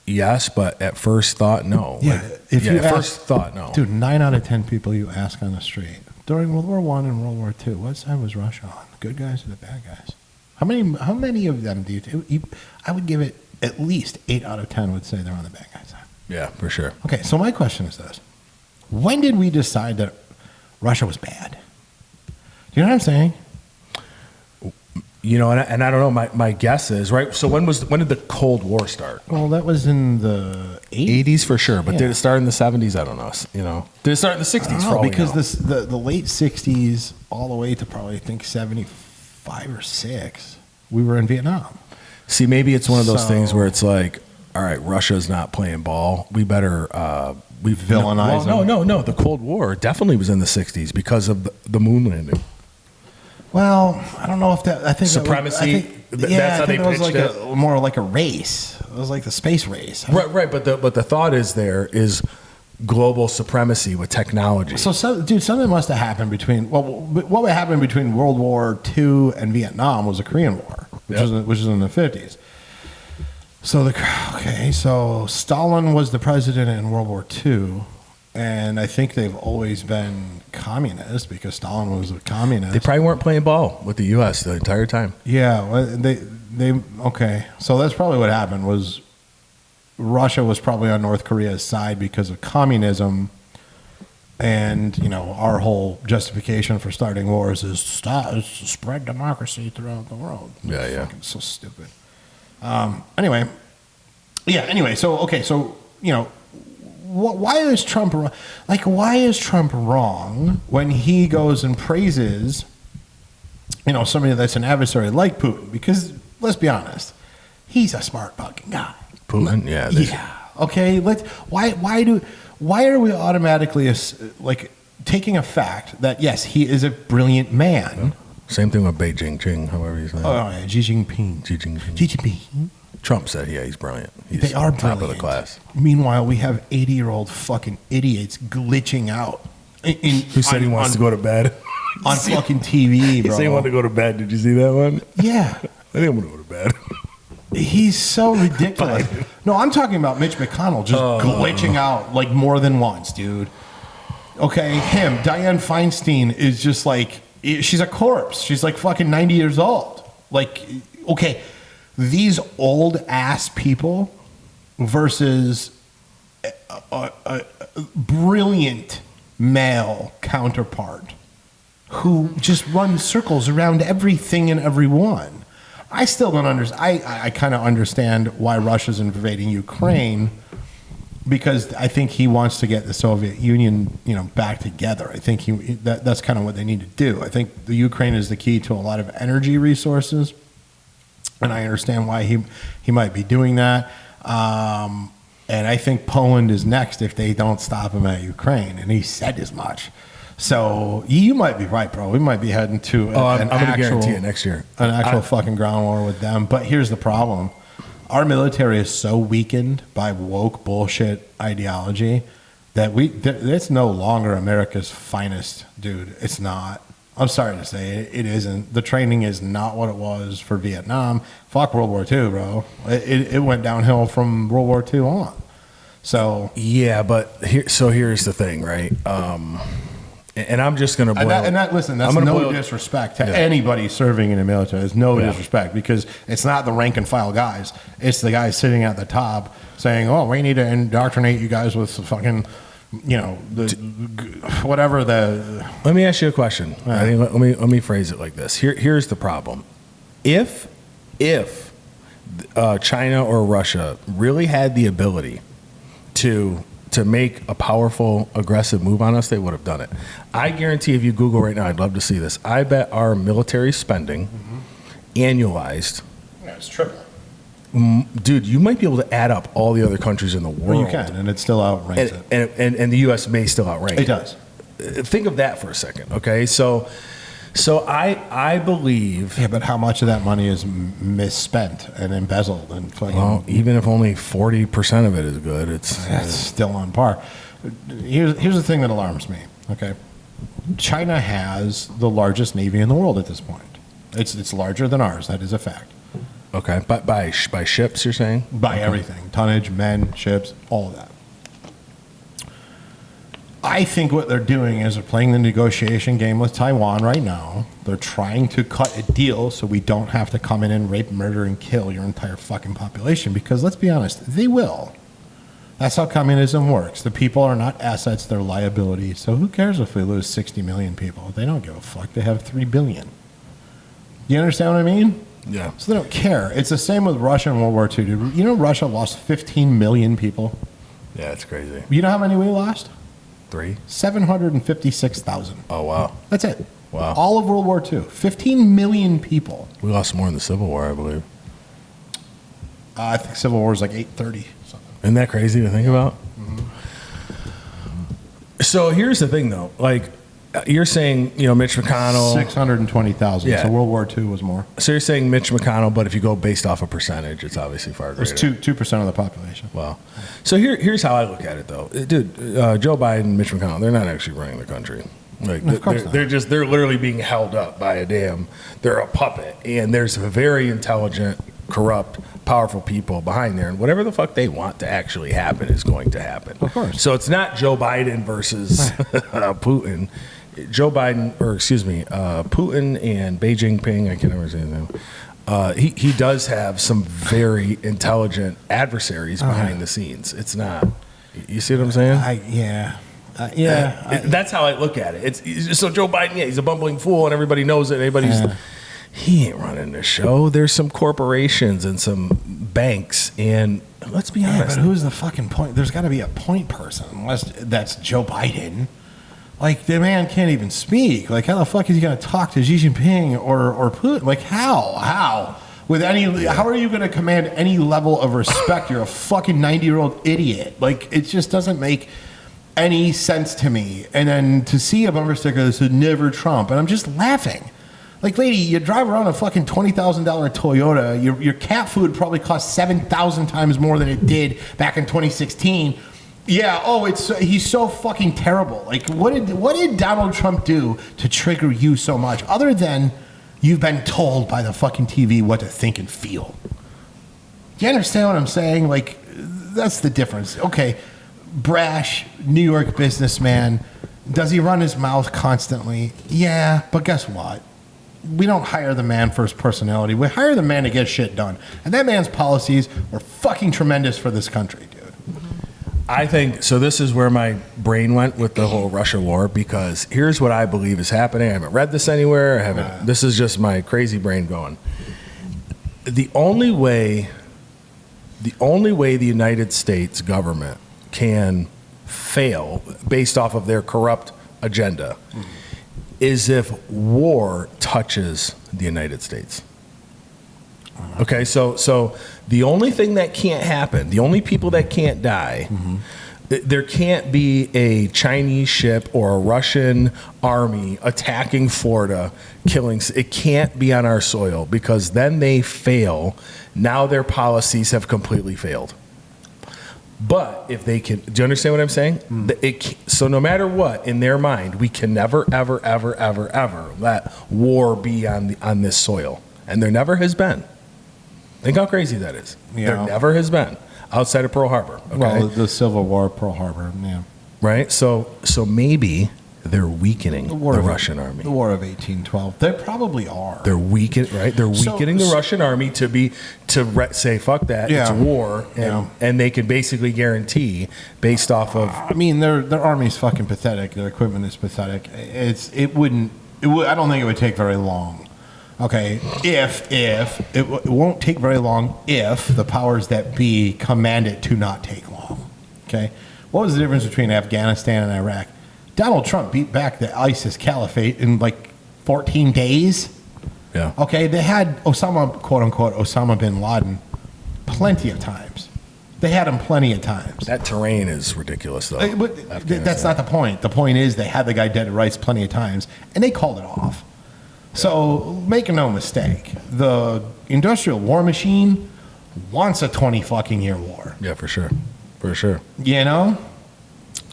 yes, but at first thought, no. Yeah, first thought, no. Dude, 9 out of 10 people you ask on the street during World War I and World War II, what side was Russia on? The good guys or the bad guys? How many of them do you? I would give it at least 8 out of 10 would say they're on the bad guys' side. Yeah, for sure. Okay, so my question is this: when did we decide that Russia was bad? Do you know what I'm saying? And I don't know. My guess is right. So when did the Cold War start? Well, that was in the 80s for sure. But did it start in the 70s? I don't know. Did it start in the 60s? For all because the late 60s all the way to probably I think 75 or 6, we were in Vietnam. See, maybe it's one of those things where it's like, all right, Russia's not playing ball. We better we villainize them. No. The Cold War definitely was in the 60s because of the moon landing. Well, I don't know if that. I think supremacy. That's how they pitched it. More like a race. It was like the space race. Right. But the thought is global supremacy with technology. So something must have happened between. Well, what happened between World War II and Vietnam was the Korean War, which is in the 50s. So Stalin was the president in World War II. And I think they've always been communist because Stalin was a communist. They probably weren't playing ball with the U.S. the entire time. Yeah, well, okay. So that's probably what happened. Was Russia was probably on North Korea's side because of communism, and our whole justification for starting wars is to spread democracy throughout the world. Yeah. It's so stupid. Anyway. So why is Trump wrong when he goes and praises somebody that's an adversary like Putin? Because let's be honest, he's a smart fucking guy. Putin, Okay, why are we automatically taking a fact that yes, he is a brilliant man? Same thing with Beijing, however you say. Oh yeah, Xi Jinping. Trump said, yeah, he's brilliant. He's They are top brilliant. of the class. Meanwhile, we have 80-year-old fucking idiots glitching out. Who said he wants to go to bed? On fucking TV, He bro. said he wanted to go to bed. Did you see that one? Yeah. I think I'm going to go to bed. He's so ridiculous. No, I'm talking about Mitch McConnell just glitching out like more than once, dude. Okay, him. Dianne Feinstein is just like, she's a corpse. She's like fucking 90 years old. Like, okay, these old ass people versus a brilliant male counterpart who just runs circles around everything and everyone. I still don't understand. I kind of understand why Russia's invading Ukraine, because I think he wants to get the Soviet Union, back together. I think that's kind of what they need to do. I think the Ukraine is the key to a lot of energy resources, and I understand why he might be doing that. And I think Poland is next if they don't stop him at Ukraine, and he said as much. So you might be right, bro. We might be heading to I'm going to guarantee it next year. An actual fucking ground war with them. But here's the problem. Our military is so weakened by woke bullshit ideology that it's no longer America's finest, dude. It's not. I'm sorry to say it isn't. The training is not what it was for Vietnam. Fuck World War II, bro. It went downhill from World War II on. So yeah, but here's the thing, right? And I'm just going to boil. Listen, that's no disrespect to anybody serving in the military. There's no disrespect, because it's not the rank and file guys. It's the guys sitting at the top saying, "Oh, we need to indoctrinate you guys with fucking, whatever the." Let me ask you a question. I think let me phrase it like this. Here's the problem. If China or Russia really had the ability to make a powerful, aggressive move on us, they would have done it. I guarantee if you Google right now, I'd love to see this. I bet our military spending, annualized, it's triple. Dude, you might be able to add up all the other countries in the world. Well, you can, and it still outranks it. And the U.S. may still outrank it. It does. Think of that for a second, okay? So I believe... Yeah, but how much of that money is misspent and embezzled and fucking... Well, even if only 40% of it is good, that's still on par. Here's the thing that alarms me, okay? China has the largest navy in the world at this point. It's larger than ours. That is a fact. Okay, but by ships, you're saying? By everything. Tonnage, men, ships, all of that. I think what they're doing is they're playing the negotiation game with Taiwan right now. They're trying to cut a deal so we don't have to come in and rape, murder, and kill your entire fucking population, because let's be honest, they will. That's how communism works. The people are not assets, they're liabilities. So who cares if we lose 60 million people? They don't give a fuck. They have 3 billion. You understand what I mean? Yeah. So they don't care. It's the same with Russia in World War II. Dude. You know Russia lost 15 million people? Yeah, it's crazy. You know how many we lost? 3? 756,000. Oh, wow. That's it. Wow. All of World War II. 15 million people. We lost more in the Civil War, I believe. I think Civil War was like 830. Something. Isn't that crazy to think about? Mm-hmm. So here's the thing, though. Like, you're saying, Mitch McConnell... 620,000. Yeah. So World War II was more. So you're saying Mitch McConnell, but if you go based off a percentage, it's obviously far greater. It's 2% of the population. Wow. So here's how I look at it, though. Dude, Joe Biden, Mitch McConnell, they're not actually running the country. Like, of course not. They're literally being held up by they're a puppet. And there's a very intelligent, corrupt, powerful people behind there. And whatever the fuck they want to actually happen is going to happen. Of course. So it's not Joe Biden versus Putin. Putin and Beijing Ping, I can't remember his name. He does have some very intelligent adversaries behind the scenes. It's not. You see what I'm saying? That's how I look at it. So Joe Biden, he's a bumbling fool, and everybody knows it. He ain't running the show. There's some corporations and some banks, and let's be honest. But who's the fucking point? There's got to be a point person, unless that's Joe Biden. Like, the man can't even speak. Like, how the fuck is he going to talk to Xi Jinping or Putin? Like, how? How are you going to command any level of respect? You're a fucking 90-year-old idiot. Like, it just doesn't make any sense to me. And then to see a bumper sticker that said never Trump, and I'm just laughing. Like, lady, you drive around a fucking $20,000 Toyota. Your cat food probably costs 7,000 times more than it did back in 2016. Yeah. Oh, he's so fucking terrible. Like, what did Donald Trump do to trigger you so much, other than you've been told by the fucking TV what to think and feel? Do you understand what I'm saying? Like, that's the difference. Okay, brash New York businessman. Does he run his mouth constantly? Yeah, but guess what? We don't hire the man for his personality. We hire the man to get shit done. And that man's policies were fucking tremendous for this country, dude. I think, so this is where my brain went with the whole Russia war, because here's what I believe is happening. I haven't read this anywhere. This is just my crazy brain going. The only way the United States government can fail based off of their corrupt agenda is if war touches the United States. Okay, so the only thing that can't happen, the only people that can't die, there can't be a Chinese ship or a Russian army attacking Florida, killing. It can't be on our soil, because then they fail. Now their policies have completely failed. But if they can, do you understand what I'm saying? So no matter what, in their mind, we can never, ever, ever, ever, ever let war be on this soil. And there never has been. Think how crazy that is. Yeah. There never has been outside of Pearl Harbor. Okay? Well, the Civil War, Pearl Harbor, yeah. Right? So maybe they're weakening the Russian army. The War of 1812. They probably are. They're weakening the Russian army to say fuck that. Yeah. It's war, and they can basically guarantee based off of. I mean, their army's fucking pathetic. Their equipment is pathetic. I don't think it would take very long. Okay, it won't take very long if the powers that be command it to not take long. Okay, what was the difference between Afghanistan and Iraq? Donald Trump beat back the ISIS caliphate in like 14 days. Yeah. Okay, they had quote unquote, Osama bin Laden plenty of times. They had him plenty of times. That terrain is ridiculous, though. But that's not the point. The point is they had the guy dead to rights plenty of times, and they called it off. So make no mistake, the industrial war machine wants a 20 fucking year war. Yeah, for sure. For sure. You know?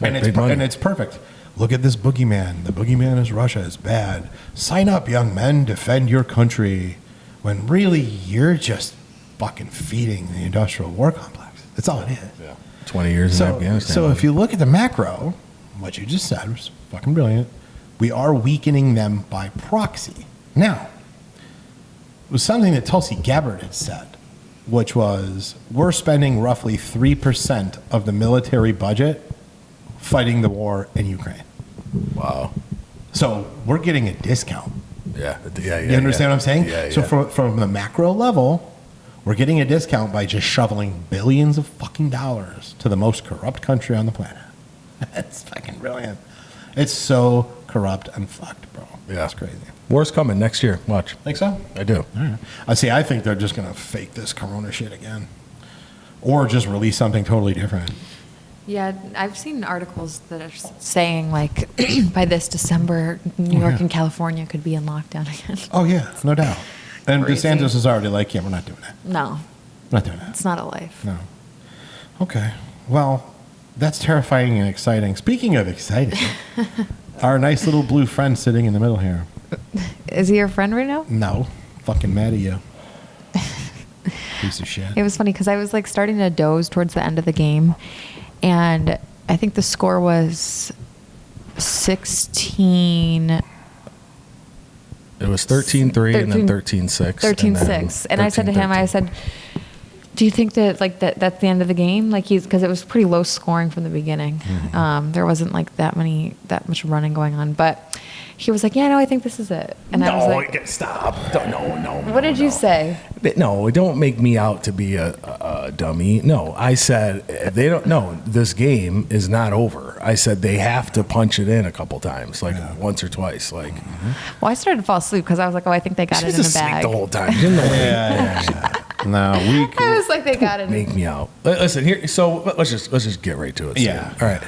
Yeah, And it's perfect. Look at this boogeyman. The boogeyman is Russia. It's bad. Sign up, young men. Defend your country. When really you're just fucking feeding the industrial war complex. That's all it is. Yeah. 20 years in Afghanistan. So if you look at the macro, what you just said was fucking brilliant. We are weakening them by proxy. Now, it was something that Tulsi Gabbard had said, which was, we're spending roughly 3% of the military budget fighting the war in Ukraine. Wow. So we're getting a discount. Yeah. You understand what I'm saying? Yeah. So from the macro level, we're getting a discount by just shoveling billions of fucking dollars to the most corrupt country on the planet. That's fucking brilliant. It's so corrupt and fucked, bro. Yeah. That's crazy. War's coming next year. Watch. Think so? I do. All right. I think they're just going to fake this corona shit again. Or just release something totally different. Yeah, I've seen articles that are saying, like, by this December, New York and California could be in lockdown again. Oh, yeah, no doubt. And Crazy. DeSantis is already like, yeah, we're not doing that. No, We're not doing that. it's not a life. No. Okay. Well, that's terrifying and exciting. Speaking of exciting, our nice little blue friend sitting in the middle here. Is he your friend right now? No. Fucking mad at you. Piece of shit. It was funny because I was like starting to doze towards the end of the game, and I think the score was 16. It was 13-3 and then 13-6. 13-6. And I said to him, I said, do you think that like that's the end of the game? Like because it was pretty low scoring from the beginning. Mm-hmm. There wasn't like that much running going on, but he was like, yeah, no, I think this is it. And I was like, stop. No. what did you say? No, don't make me out to be a dummy. No, I said they don't. No, this game is not over. I said they have to punch it in a couple times, like once or twice. Like, Well, I started to fall asleep because I was like, oh, I think they got it in the bag. the whole time. You know, Yeah. No, we could. I was like, they got it. make me out. Listen here. So let's just get right to it. Yeah. All right.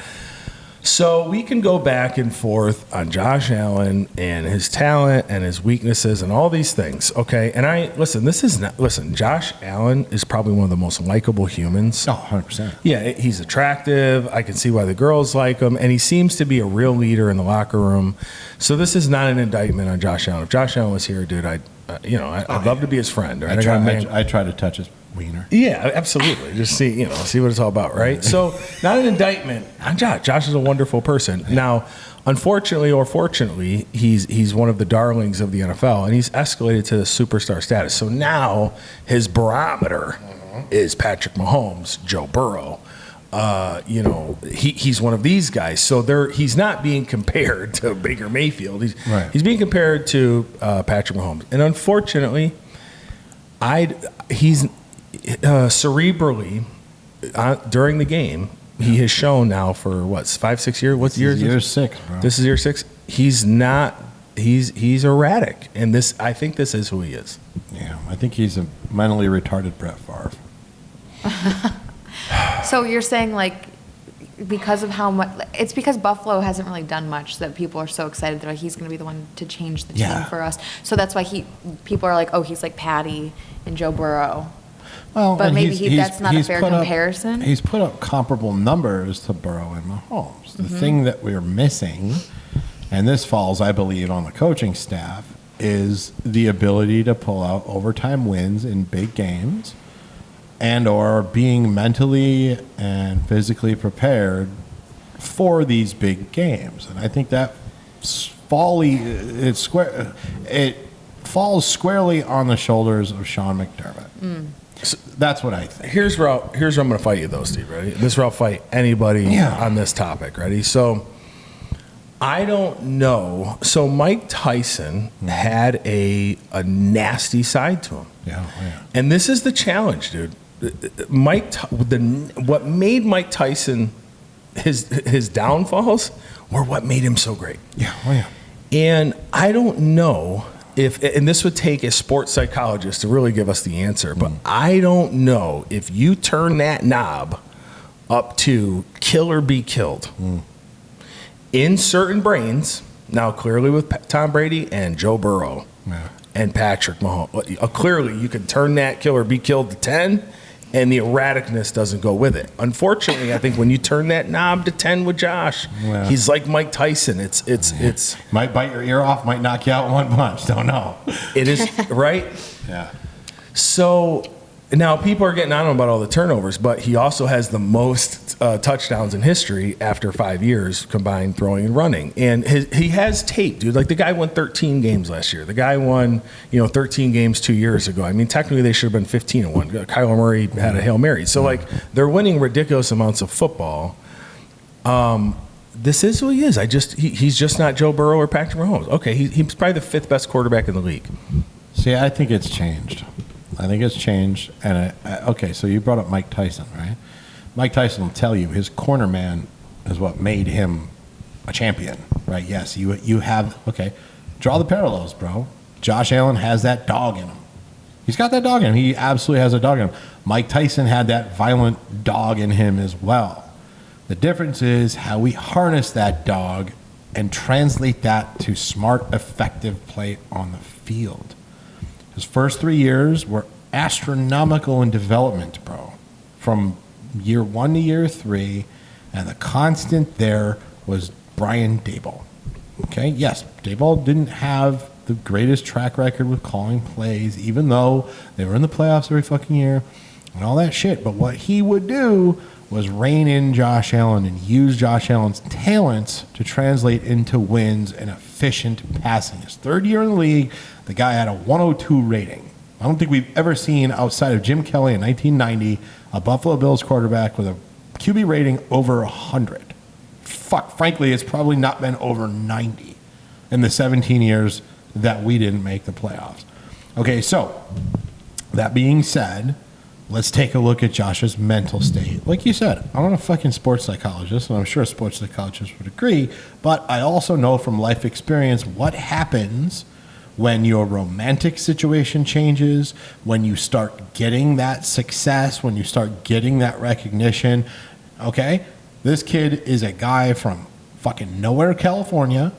So we can go back and forth on Josh Allen and his talent and his weaknesses and all these things, okay? And listen, Josh Allen is probably one of the most likable humans. Oh, 100%. Yeah, he's attractive. I can see why the girls like him. And he seems to be a real leader in the locker room. So this is not an indictment on Josh Allen. If Josh Allen was here, dude, I'd love to be his friend. Right? I try to touch his wiener. Yeah, absolutely. Just see what it's all about, right? So, not an indictment on Josh. Josh is a wonderful person. Now, unfortunately or fortunately, he's one of the darlings of the NFL, and he's escalated to the superstar status. So now his barometer is Patrick Mahomes, Joe Burrow. He's one of these guys. So he's not being compared to Baker Mayfield. He's being compared to Patrick Mahomes, and unfortunately, he's cerebrally during the game. He has shown now for 5-6 years. What year? Year 6, bro. This is year 6. He's not. He's erratic, and I think this is who he is. Yeah, I think he's a mentally retarded Brett Favre. So you're saying because of how much it's because Buffalo hasn't really done much that people are so excited that he's going to be the one to change the team for us. So that's why people are like, oh, he's like Patty and Joe Burrow. Well, but maybe that's not a fair comparison. He's put up comparable numbers to Burrow and Mahomes. The thing that we're missing, and this falls, I believe, on the coaching staff, is the ability to pull out overtime wins in big games and or being mentally and physically prepared for these big games. And I think that it falls squarely on the shoulders of Sean McDermott. So that's what I think. Here's where I'm going to fight you, though, Steve. Ready? This is where I'll fight anybody on this topic. Ready? So I don't know. So Mike Tyson had a nasty side to him. Yeah. And this is the challenge, dude. What made Mike Tyson his downfalls were what made him so great. Yeah. And I don't know and this would take a sports psychologist to really give us the answer, but I don't know if you turn that knob up to kill or be killed in certain brains, now clearly with Tom Brady and Joe Burrow and Patrick Mahomes, clearly you can turn that kill or be killed to 10, and the erraticness doesn't go with it. Unfortunately, I think when you turn that knob to 10 with Josh, he's like Mike Tyson. It's might bite your ear off, might knock you out in one punch. Don't know. It is right. Yeah. So now people are getting on him about all the turnovers, but he also has the most touchdowns in history after 5 years combined throwing and running. And he has tape, dude. Like the guy won 13 games last year. The guy won 13 games 2 years ago. I mean, technically they should have been 15-1. Kyler Murray had a Hail Mary. So they're winning ridiculous amounts of football. This is who he is. He's just not Joe Burrow or Patrick Mahomes. Okay, he's probably the 5th best quarterback in the league. See, I think it's changed. And okay, so you brought up Mike Tyson, right? Mike Tyson will tell you his corner man is what made him a champion, right? Yes, you have, draw the parallels, bro. Josh Allen has that dog in him. He's got that dog in him. He absolutely has a dog in him. Mike Tyson had that violent dog in him as well. The difference is how we harness that dog and translate that to smart, effective play on the field. His first 3 years were astronomical in development, bro. From year 1 to year 3, and the constant there was Brian Daboll. Okay, yes, Daboll didn't have the greatest track record with calling plays, even though they were in the playoffs every fucking year and all that shit. But what he would do was rein in Josh Allen and use Josh Allen's talents to translate into wins and efficient passing. His 3rd year in the league, the guy had a 102 rating. I don't think we've ever seen, outside of Jim Kelly in 1990, a Buffalo Bills quarterback with a QB rating over 100. Frankly, it's probably not been over 90 in the 17 years that we didn't make the playoffs. Okay, so that being said, let's take a look at Josh's mental state. Like you said, I'm not a fucking sports psychologist, and I'm sure sports psychologists would agree, but I also know from life experience what happens when your romantic situation changes, when you start getting that success, when you start getting that recognition. Okay, this kid is a guy from fucking nowhere, California,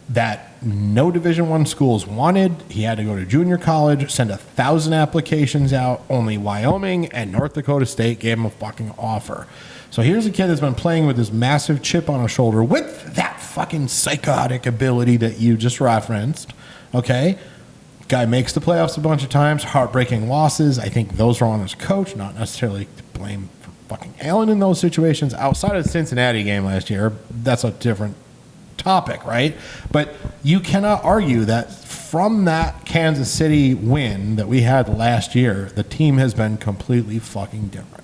that no Division I schools wanted. He had to go to junior college, send 1,000 applications out. Only Wyoming and North Dakota State gave him a fucking offer. So here's a kid that's been playing with this massive chip on his shoulder with that fucking psychotic ability that you just referenced. Okay? Guy makes the playoffs a bunch of times, heartbreaking losses. I think those are on his coach, not necessarily to blame for fucking Allen in those situations. Outside of the Cincinnati game last year, that's a different topic, right? But you cannot argue that from that Kansas City win that we had last year, the team has been completely fucking different.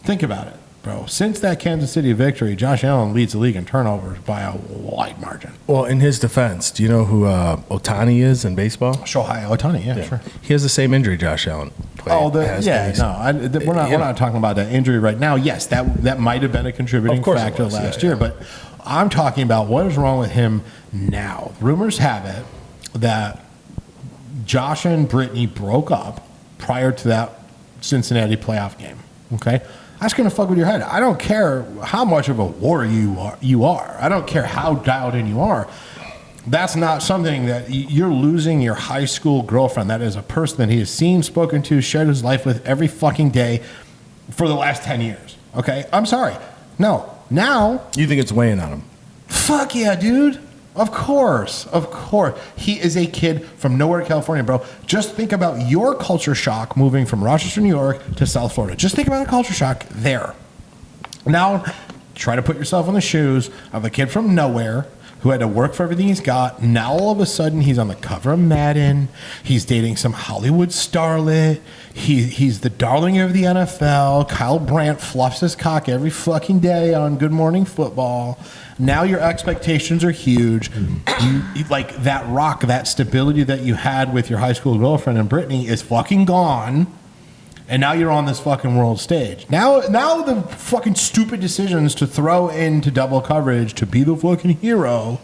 Think about it, bro. Since that Kansas City victory, Josh Allen leads the league in turnovers by a wide margin. Well, in his defense, do you know who Ohtani is in baseball? Shohei Ohtani, yeah, sure. He has the same injury Josh Allen. We're not talking about that injury right now. Yes, that might have been a contributing factor last year, but I'm talking about what is wrong with him now. Rumors have it that Josh and Brittany broke up prior to that Cincinnati playoff game. Okay, that's gonna fuck with your head. I don't care how much of a warrior you are. I don't care how dialed in you are. That's not something that you're losing your high school girlfriend. That is a person that he has seen, spoken to, shared his life with every fucking day for the last 10 years. Okay? I'm sorry. No. Now. You think it's weighing on him? Fuck yeah, dude. Of course. Of course. He is a kid from nowhere, California, bro. Just think about your culture shock moving from Rochester, New York to South Florida. Just think about a culture shock there. Now, try to put yourself in the shoes of a kid from nowhere who had to work for everything he's got. Now all of a sudden he's on the cover of Madden. He's dating some Hollywood starlet. He's the darling of the NFL. Kyle Brandt fluffs his cock every fucking day on Good Morning Football. Now your expectations are huge. You like that rock, that stability that you had with your high school girlfriend and Brittany is fucking gone. And now you're on this fucking world stage. Now the fucking stupid decisions to throw into double coverage to be the fucking hero,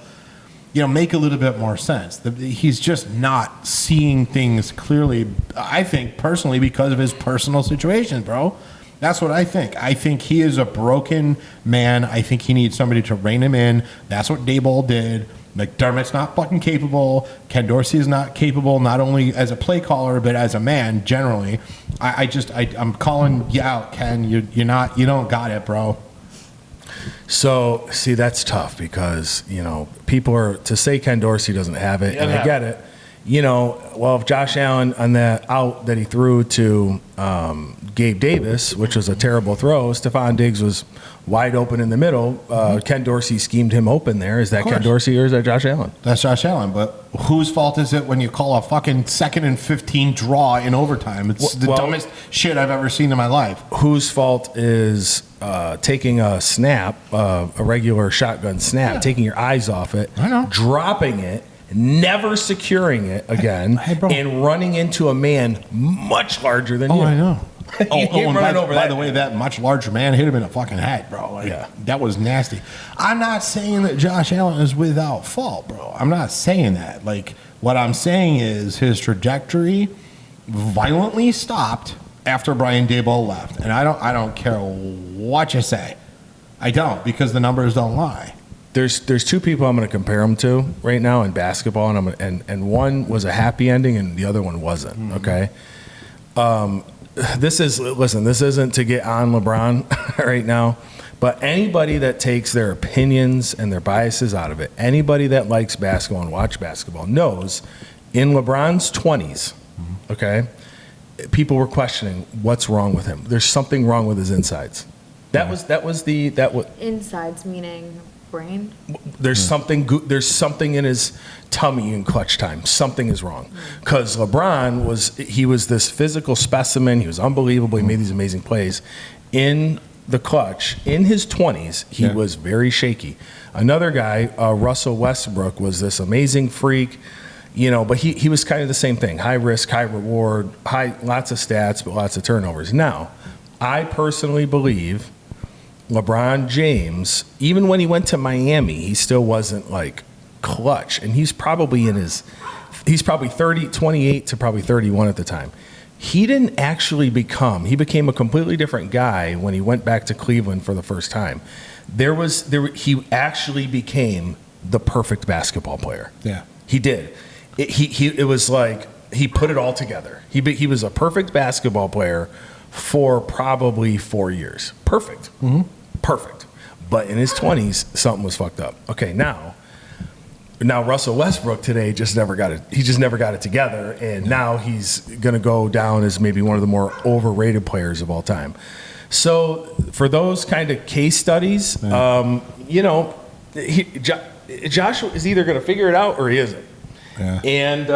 make a little bit more sense. He's just not seeing things clearly, I think, personally, because of his personal situation, bro. That's what I think. I think he is a broken man. I think he needs somebody to rein him in. That's what Daboll did. McDermott's not fucking capable. Ken Dorsey is not capable, not only as a play caller, but as a man generally. I'm calling you out, Ken. You don't got it, bro. So, see, that's tough because, people are, to say Ken Dorsey doesn't have it, and I get it. If Josh Allen on that out that he threw to Gabe Davis, which was a terrible throw, Stephon Diggs was wide open in the middle. Ken Dorsey schemed him open there. Is that Ken Dorsey or is that Josh Allen? That's Josh Allen. But whose fault is it when you call a fucking 2nd and 15 draw in overtime? It's the dumbest shit I've ever seen in my life. Whose fault is taking a snap, a regular shotgun snap, taking your eyes off it, dropping it, never securing it again, and running into a man much larger than you? Oh, I know. By the way, that much larger man hit him in the fucking head, bro. That was nasty. I'm not saying that Josh Allen is without fault, bro. I'm not saying that. What I'm saying is his trajectory violently stopped after Brian Daboll left, and I don't care what you say. I don't, because the numbers don't lie. There's two people I'm going to compare him to right now in basketball, and one was a happy ending, and the other one wasn't. Okay. This isn't to get on LeBron right now, but anybody that takes their opinions and their biases out of it, anybody that likes basketball and watch basketball knows in LeBron's 20s, okay, people were questioning what's wrong with him. There's something wrong with his insides. Insides meaning brain? There's something in his tummy in clutch time. Something is wrong. Because LeBron was this physical specimen. He was unbelievable. He made these amazing plays. In the clutch, in his 20s, he was very shaky. Another guy, Russell Westbrook, was this amazing freak, but he was kind of the same thing. High risk, high reward, lots of stats, but lots of turnovers. Now, I personally believe LeBron James, even when he went to Miami, he still wasn't clutch. And he's probably 28 to probably 31 at the time. he didn't actually he became a completely different guy when he went back to Cleveland for the first time. He actually became the perfect basketball player. Yeah. He did. It was like he put it all together. He was a perfect basketball player for probably 4 years. Perfect. Mm-hmm. Perfect. But in his 20s, something was fucked up. Okay, now Russell Westbrook today just never got it together, and now he's going to go down as maybe one of the more overrated players of all time. So for those kind of case studies, Josh is either going to figure it out or he isn't. Yeah. And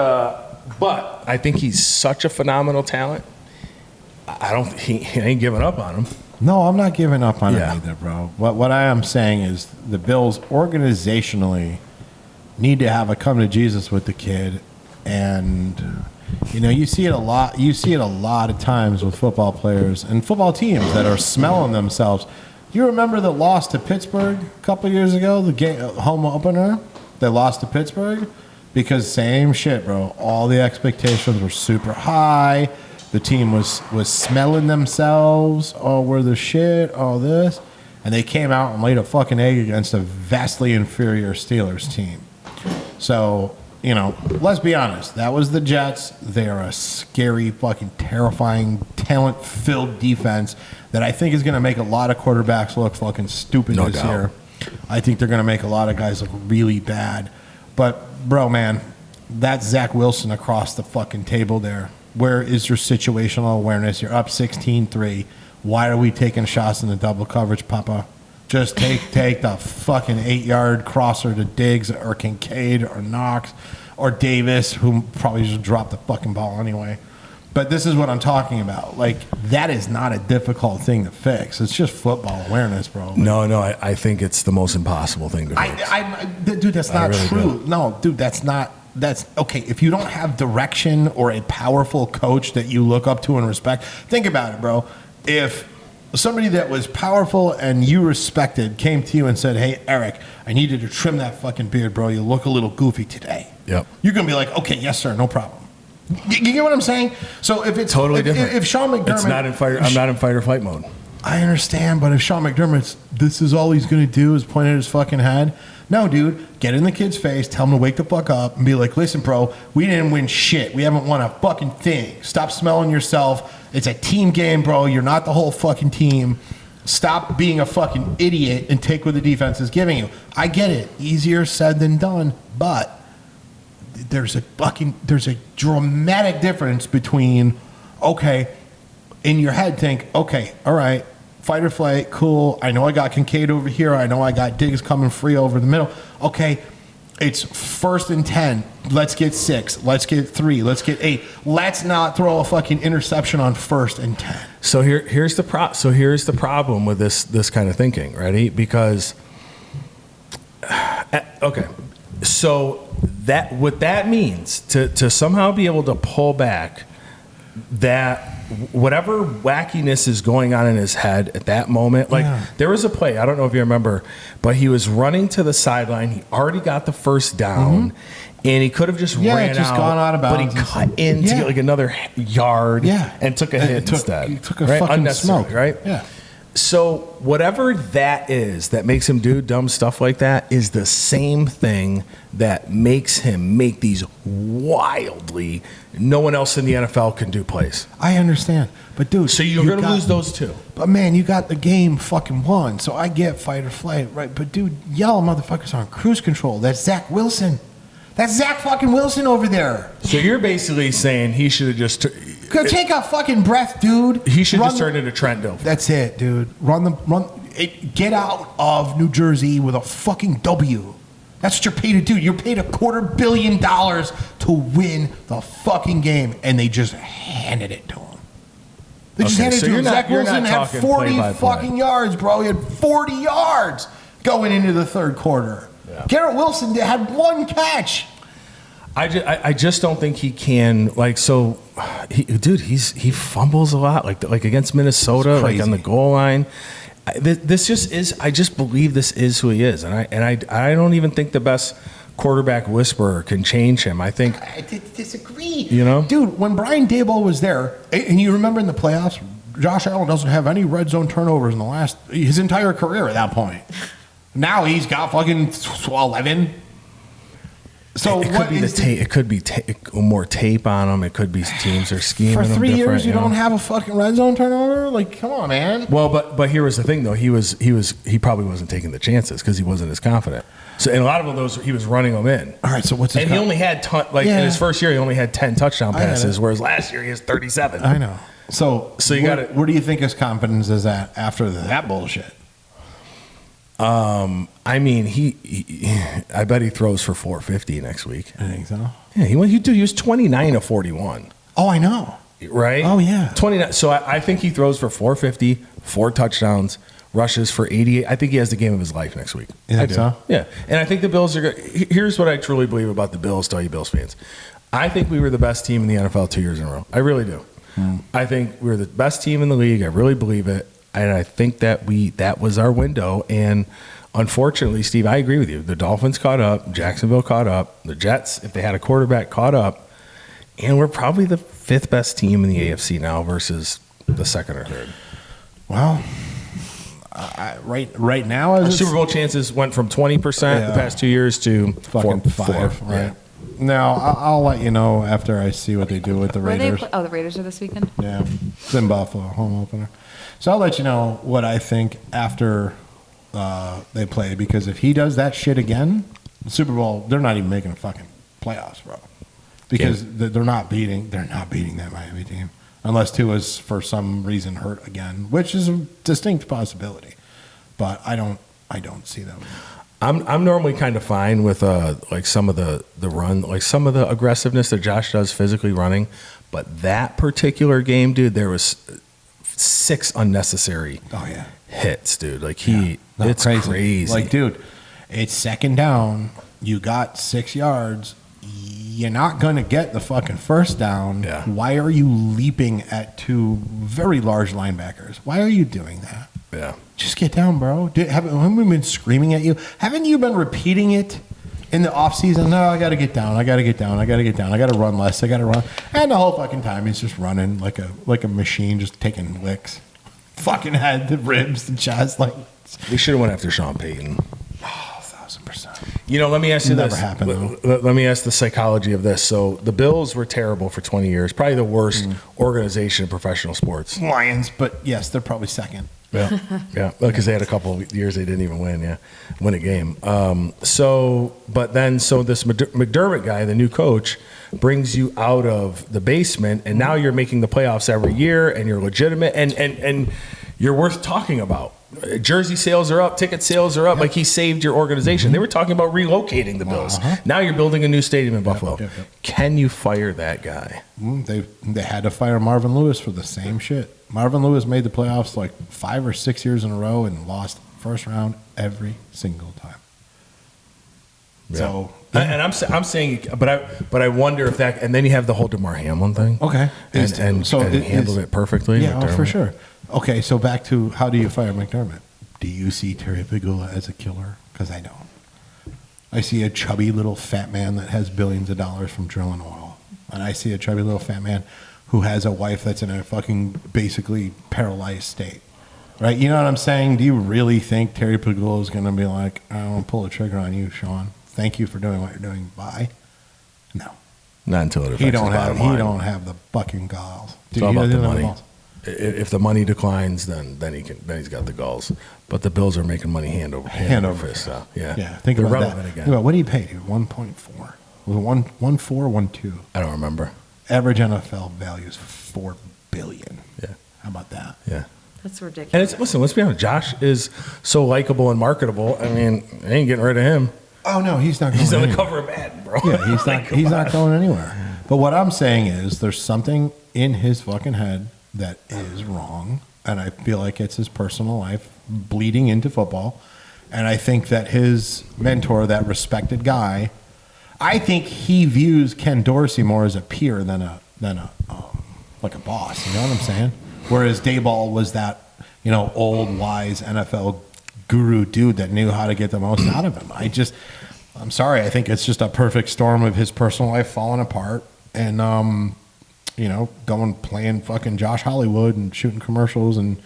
but I think he's such a phenomenal talent. He ain't giving up on him. No, I'm not giving up on him either, bro. What I am saying is the Bills organizationally need to have a come to Jesus with the kid, and you see it a lot. You see it a lot of times with football players and football teams that are smelling themselves. You remember the loss to Pittsburgh a couple years ago, the game home opener? They lost to Pittsburgh because same shit, bro. All the expectations were super high. The team was smelling themselves. Oh, we're the shit. All this, and they came out and laid a fucking egg against a vastly inferior Steelers team. So, let's be honest. That was the Jets. They're a scary, fucking terrifying, talent-filled defense that I think is going to make a lot of quarterbacks look fucking stupid this year. I think they're going to make a lot of guys look really bad. But, bro, man, that's Zach Wilson across the fucking table there. Where is your situational awareness? You're up 16-3. Why are we taking shots in the double coverage, Papa? Just take the fucking 8-yard crosser to Diggs or Kincaid or Knox or Davis, who probably just dropped the fucking ball anyway. But this is what I'm talking about. Like, that is not a difficult thing to fix. It's just football awareness, bro. No, I think it's the most impossible thing to fix. Dude, that's not really true. Do. No, dude, that's okay. If you don't have direction or a powerful coach that you look up to and respect, think about it, bro. If somebody that was powerful and you respected came to you and said, "Hey, Eric, I need you to trim that fucking beard, bro. You look a little goofy today." Yep. You're going to be like, "Okay, yes, sir, no problem." You get what I'm saying? So if it's totally different. If Sean McDermott, it's not in I'm not in fight or flight mode. I understand, but if Sean McDermott's, this is all he's going to do is point at his fucking head. No, dude, get in the kid's face, tell him to wake the fuck up, and be like, "Listen, bro, we didn't win shit. We haven't won a fucking thing. Stop smelling yourself. It's a team game, bro. You're not the whole fucking team. Stop being a fucking idiot and take what the defense is giving you." I get it. Easier said than done, but there's a dramatic difference between, okay, in your head think, okay, all right, fight or flight, cool. I know I got Kincaid over here. I know I got Diggs coming free over the middle. Okay, it's 1st and 10. Let's get 6. Let's get 3. Let's get 8. Let's not throw a fucking interception on 1st and 10. So here's the problem with this kind of thinking, ready? Because okay, so what that means to somehow be able to pull back that whatever wackiness is going on in his head at that moment, like there was a play, I don't know if you remember, but he was running to the sideline. He already got the first down, and he could have just ran just out, gone out of bounds, but he cut in to get like another yard, and took a hit instead. He took a fucking smoke, right? Yeah. So whatever that is that makes him do dumb stuff like that is the same thing that makes him make these wildly no one else in the NFL can do plays. I understand. But dude, so you're going to lose those two. But man, you got the game fucking won. So I get fight or flight, right? But dude, y'all motherfuckers are on cruise control. That's Zach Wilson. That's Zach fucking Wilson over there. So you're basically saying he should have just take a fucking breath, dude. He should just turn into Trent Dilfer. That's it, dude. Get out of New Jersey with a fucking W. That's what you're paid to do. You're paid $250 million to win the fucking game, and they just handed it to him. They just handed it to him. Zach Wilson had 40 fucking yards, bro. He had 40 yards going into the third quarter. Yeah. Garrett Wilson had 1 catch. I just don't think he can, like, so he fumbles a lot, like against Minnesota, like on the goal line. This just is. I just believe this is who he is, and I don't even think the best quarterback whisperer can change him. I think. I disagree. You know? Dude, when Brian Daboll was there, and you remember in the playoffs, Josh Allen doesn't have any red zone turnovers in his entire career at that point. Now he's got fucking 11. So it could be the tape. It could be more tape on him. It could be teams are scheming for 3 him years. You know? don't have a fucking red zone turnover. Like, come on, man. Well, but here was the thing though. He probably wasn't taking the chances because he wasn't as confident. So and a lot of those he was running them in. All right. So what's his he only had in his first year he only had 10 touchdown passes, whereas last year he has 37. I know. So you got it. Where do you think his confidence is at after that bullshit? I mean, I bet he throws for 450 next week. I think so. Yeah, he was 29 of 41. Oh, I know. Right? Oh, yeah. 29. So I think he throws for 450, 4 touchdowns, rushes for 88. I think he has the game of his life next week. You think so? Yeah. And I think the Bills are good. Here's what I truly believe about the Bills, to all you Bills fans. I think we were the best team in the NFL 2 years in a row. I really do. I think we were the best team in the league. I really believe it. And I think that was our window. And unfortunately, Steve, I agree with you. The Dolphins caught up. Jacksonville caught up. The Jets, if they had a quarterback, caught up. And we're probably the 5th best team in the AFC now versus the 2nd or 3rd. Well, right now, our Super Bowl chances went from 20% the past 2 years to fucking 5. Right. Yeah. Now, I'll let you know after I see what they do with the Raiders. The Raiders are this weekend? Yeah. It's in Buffalo, home opener. So I'll let you know what I think after they play, because if he does that shit again, the Super Bowl, they're not even making a fucking playoffs, bro. Because they're not beating that Miami team unless Tua's for some reason hurt again, which is a distinct possibility. But I don't see them. I'm normally kind of fine with like some of the run, like some of the aggressiveness that Josh does physically running, but that particular game, dude, there was 6 unnecessary hits, dude. Like it's crazy. Like, dude, it's 2nd down. You got 6 yards. You're not going to get the fucking first down. Yeah. Why are you leaping at 2 very large linebackers? Why are you doing that? Yeah. Just get down, bro. Haven't we been screaming at you? Haven't you been repeating it in the offseason? No, I got to get down. I got to run less. I got to run. And the whole fucking time he's just running like a machine, just taking licks. Fucking head, the ribs, the chest. Like, we should have went after Sean Payton. Oh, 1,000%. You know, let me ask you Never this. happened, Let me ask the psychology of this. So the Bills were terrible for 20 years. Probably the worst organization in professional sports. Lions, but yes, they're probably 2nd. Yeah, because they had a couple of years they didn't even win a game. So this McDermott guy, the new coach, brings you out of the basement, and now you're making the playoffs every year, and you're legitimate, and you're worth talking about. Jersey sales are up, ticket sales are up. Like, he saved your organization. They were talking about relocating the Bills. Now you're building a new stadium in Buffalo. Yep. Can you fire that guy? They had to fire Marvin Lewis for the same shit. Marvin Lewis made the playoffs like 5 or 6 years in a row and lost first round every single time. Yeah. So, and I'm saying, but I wonder if that, and then you have the whole DeMar Hamlin thing. Okay, and he handled it perfectly. Yeah, for sure. Okay, so back to how do you fire McDermott? Do you see Terry Pagula as a killer? Because I don't. I see a chubby little fat man that has billions of dollars from drilling oil, and I see a chubby little fat man who has a wife that's in a fucking basically paralyzed state. Right? You know what I'm saying? Do you really think Terry Pagula is going to be like, I don't want to pull the trigger on you, Sean. Thank you for doing what you're doing. Bye. No. Not until it affects He don't have the fucking galls. It's all about the money. If the money declines, then he's got the galls. But the Bills are making money hand over fist. So, yeah. Think about that. Again. What do you pay? 1.4. Was it 1.4, 1.2? I don't remember. Average NFL value is $4 billion. Yeah. How about that? Yeah. That's ridiculous. And let's be honest. Josh is so likable and marketable. I mean, I ain't getting rid of him. Oh no, he's not. He's on the cover of Madden, bro. Yeah, he's not. He's not going anywhere. But what I'm saying is, there's something in his fucking head that is wrong, and I feel like it's his personal life bleeding into football. And I think that his mentor, that respected guy, I think he views Ken Dorsey more as a peer than a like a boss. You know what I'm saying? Whereas Daboll was that, old wise NFL guru dude that knew how to get the most out of him. I'm sorry. I think it's just a perfect storm of his personal life falling apart and, going playing fucking Josh Hollywood and shooting commercials and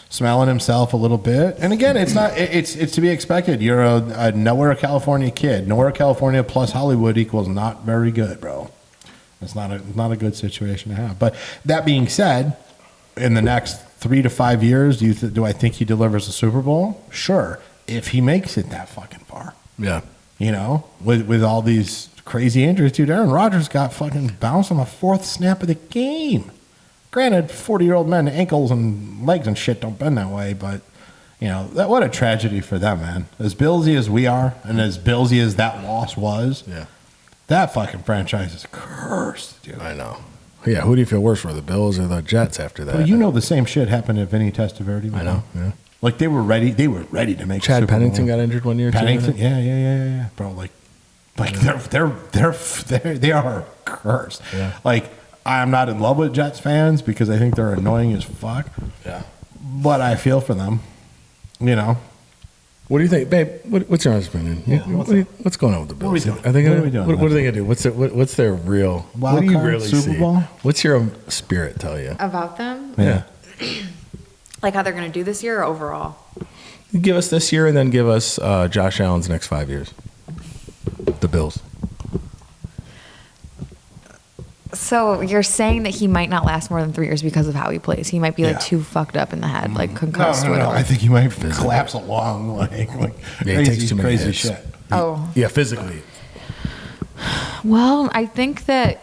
smelling himself a little bit. And again, it's not. It's to be expected. You're a Nowhere, California kid. Nowhere, California plus Hollywood equals not very good, bro. It's not a good situation to have. But that being said, in the next 3 to 5 years, do I think he delivers a Super Bowl? Sure, if he makes it that fucking far. Yeah. With all these crazy injuries, dude. Aaron Rodgers got fucking bounced on the 4th snap of the game. Granted, 40-year-old men, ankles and legs and shit don't bend that way, but what a tragedy for them, man. As billsy as we are, and as billsy as that loss was, that fucking franchise is cursed, dude. I know. Yeah, who do you feel worse for, the Bills or the Jets after that? Well, the same shit happened to Vinny Testaverde. I know. Yeah. Like they were ready to make. Chad Super Pennington Bowl. got injured one year. Pennington, yeah, bro. Like they are cursed. Yeah. Like I'm not in love with Jets fans because I think they're annoying as fuck. Yeah. But I feel for them. What do you think, babe? What's your opinion? Yeah, what's going on with the Bills? What are we doing? Are they gonna, What are we doing? What are they gonna do? What's their real? Wild what do you card, really Super see? Bowl? What's your spirit tell you? About them? Yeah. Like how they're going to do this year or overall? Give us this year and then give us Josh Allen's next 5 years. The Bills. So you're saying that he might not last more than 3 years because of how he plays. He might be like Yeah. too fucked up in the head, like concussed No. with I think he might collapse along like Yeah, he takes too many crazy hits. shit. Oh. Yeah, physically. Well, I think that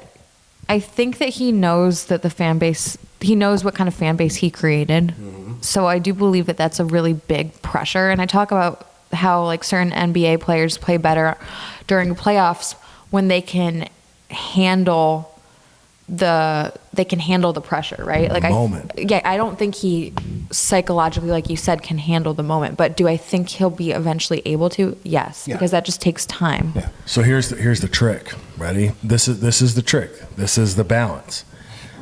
he knows that the fan base, he knows what kind of fan base he created. So I do believe that that's a really big pressure. And I talk about how like certain NBA players play better during playoffs when they can handle the pressure, right? Like moment. I don't think he psychologically, like you said, can handle the moment. But do I think he'll be eventually able to? Yes, Yeah. because that just takes time. Yeah. So here's the trick. Ready? This is the trick. This is the balance.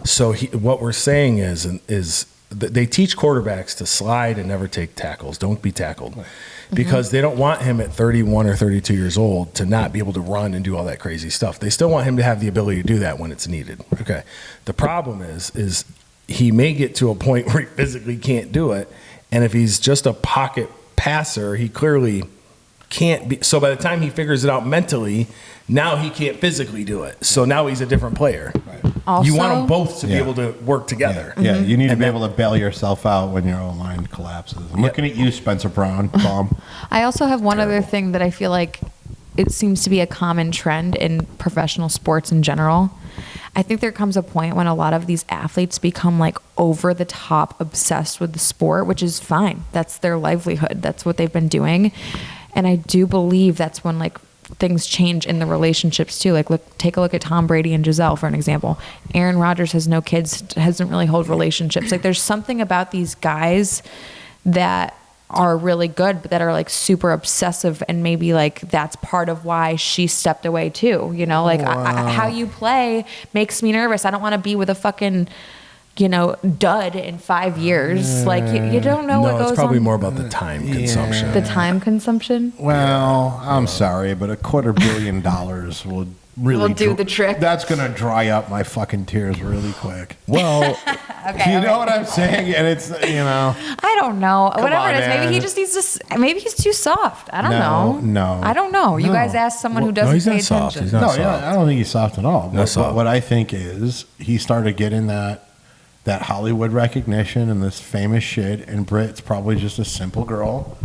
So what we're saying is they teach quarterbacks to slide and never take tackles. Don't be tackled. Because they don't want him at 31 or 32 years old to not be able to run and do all that crazy stuff. They still want him to have the ability to do that when it's needed. Okay. The problem is he may get to a point where he physically can't do it. And if he's just a pocket passer, he clearly can't be. So by the time he figures it out mentally, now he can't physically do it. So now he's a different player. Right. Also, You want them both to be Yeah. able to work together. Yeah, you need to And be that- able to bail yourself out when your own line collapses. I'm looking at you, Spencer Brown. Bomb. I also have one other thing that I feel like it seems to be a common trend in professional sports in general. I think there comes a point when a lot of these athletes become like over the top obsessed with the sport, which is fine. That's their livelihood. That's what they've been doing. And I do believe that's when like things change in the relationships too. Like take a look at Tom Brady and Giselle for an example. Aaron Rodgers has no kids, doesn't really hold relationships. Like there's something about these guys that are really good, but that are like super obsessive, and maybe like that's part of why she stepped away too. Like how you play makes me nervous. I don't want to be with a fucking dud in 5 years. Like you don't know what goes on. No, it's probably more about the time consumption. The time consumption. Well, I'm sorry, but $250 million would really Will do the trick. That's gonna dry up my fucking tears really quick. Well, Okay, You know what I'm saying? And it's I don't know. Whatever on, it is, maybe man. he just needs to. Maybe he's too soft. I don't know. No. I don't know. You No. guys ask someone who No, doesn't he's pay not soft. attention. He's not no, soft. yeah, I don't think he's soft at all. But soft. what I think is he started getting that Hollywood recognition and this famous shit, and Britt's probably just a simple girl.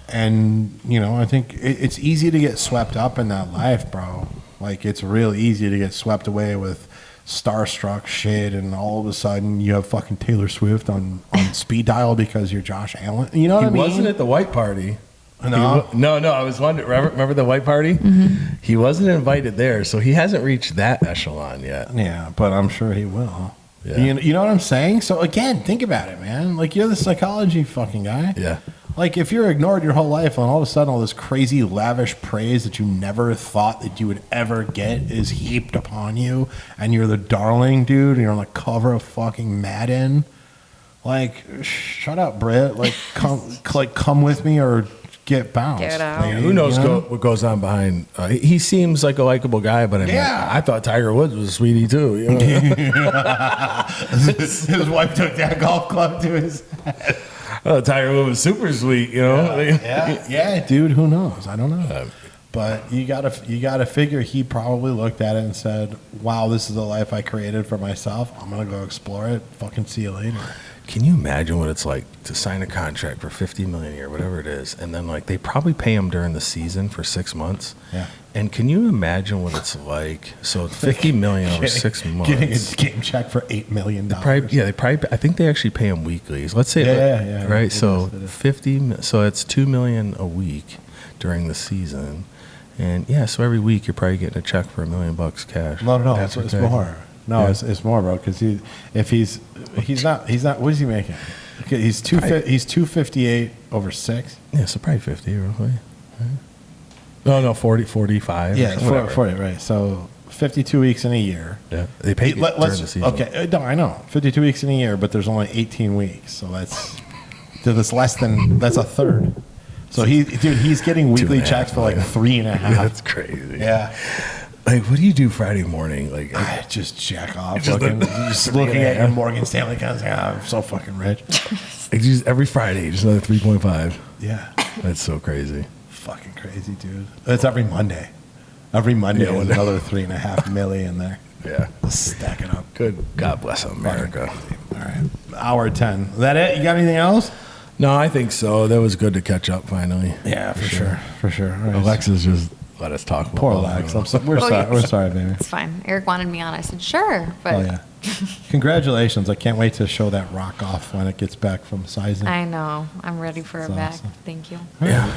And, I think it's easy to get swept up in that life, bro. Like, it's real easy to get swept away with starstruck shit, and all of a sudden you have fucking Taylor Swift on speed dial because you're Josh Allen. You know what he I mean? wasn't at the white party. No. No, I was wondering. Remember the white party? Mm-hmm. He wasn't invited there, so he hasn't reached that echelon yet. Yeah, but I'm sure he will. Yeah. You know what I'm saying? So again, think about it, man. Like, you're the psychology fucking guy. Yeah. Like, if you're ignored your whole life and all of a sudden all this crazy lavish praise that you never thought that you would ever get is heaped upon you, and you're the darling dude, and you're on the cover of fucking Madden, like, shut up, Britt. Like, come with me or get bounced. Get out. Like, Who knows you know? what goes on behind? He seems like a likable guy, but I mean, I thought Tiger Woods was a sweetie too. You know? His wife took that golf club to his head. Oh, Tiger Woods was super sweet. You know? Yeah, dude. Who knows? I don't know. But you gotta figure he probably looked at it and said, "Wow, this is the life I created for myself. I'm gonna go explore it. Fucking see you later." Can you imagine what it's like to sign a contract for $50 million a year, whatever it is, and then like they probably pay him during the season for 6 months? Yeah. And can you imagine what it's like? So $50 million over 6 months. Getting a game check for $8 million. They probably. I think they actually pay him weekly. So let's say, Yeah. right? It So is. 50. So it's $2 million a week during the season, and so every week you're probably getting a check for $1 million cash. No, After it's tax. more. No, Yeah. it's more, bro. Because he's not. What is he making? Okay, he's 258 over 6. Yeah, so probably 50 roughly. Right? No, 40, 45. Yeah, whatever. 40, right. So 52 weeks in a year. Yeah, they pay during the season. Okay, no, I know. 52 weeks in a year, but there's only 18 weeks, so that's less than that's a third. So he's getting weekly 2.5 checks for like million. 3.5. That's crazy. Yeah. Like, what do you do Friday morning? Like, I just jack off. Just Just looking at your Morgan Stanley accounts. I'm so fucking rich. every Friday, just another 3.5. Yeah. That's so crazy. Fucking crazy, dude. It's every Monday. Every Monday, Yeah, there's when- another 3.5 million there. Yeah. Stack it up. Good. God bless America. All right. Hour 10. Is that it? You got anything else? No, I think so. That was good to catch up finally. Yeah, for sure. For sure. All right. Alexa's just let us talk. Poor about Lex. it. We're sorry. We're sorry, baby. It's fine. Eric wanted me on. I said, sure. But Oh, yeah. Congratulations. I can't wait to show that rock off when it gets back from sizing. I know. I'm ready for That's it back. awesome. Thank you. Yeah.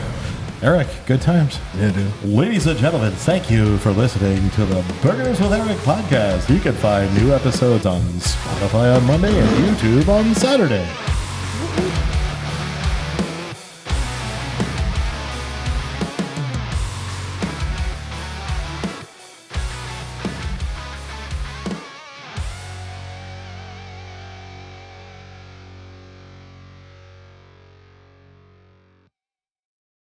Eric, good times. Yeah, dude. Ladies and gentlemen, thank you for listening to the Burgers with Eric podcast. You can find new episodes on Spotify on Monday and YouTube on Saturday.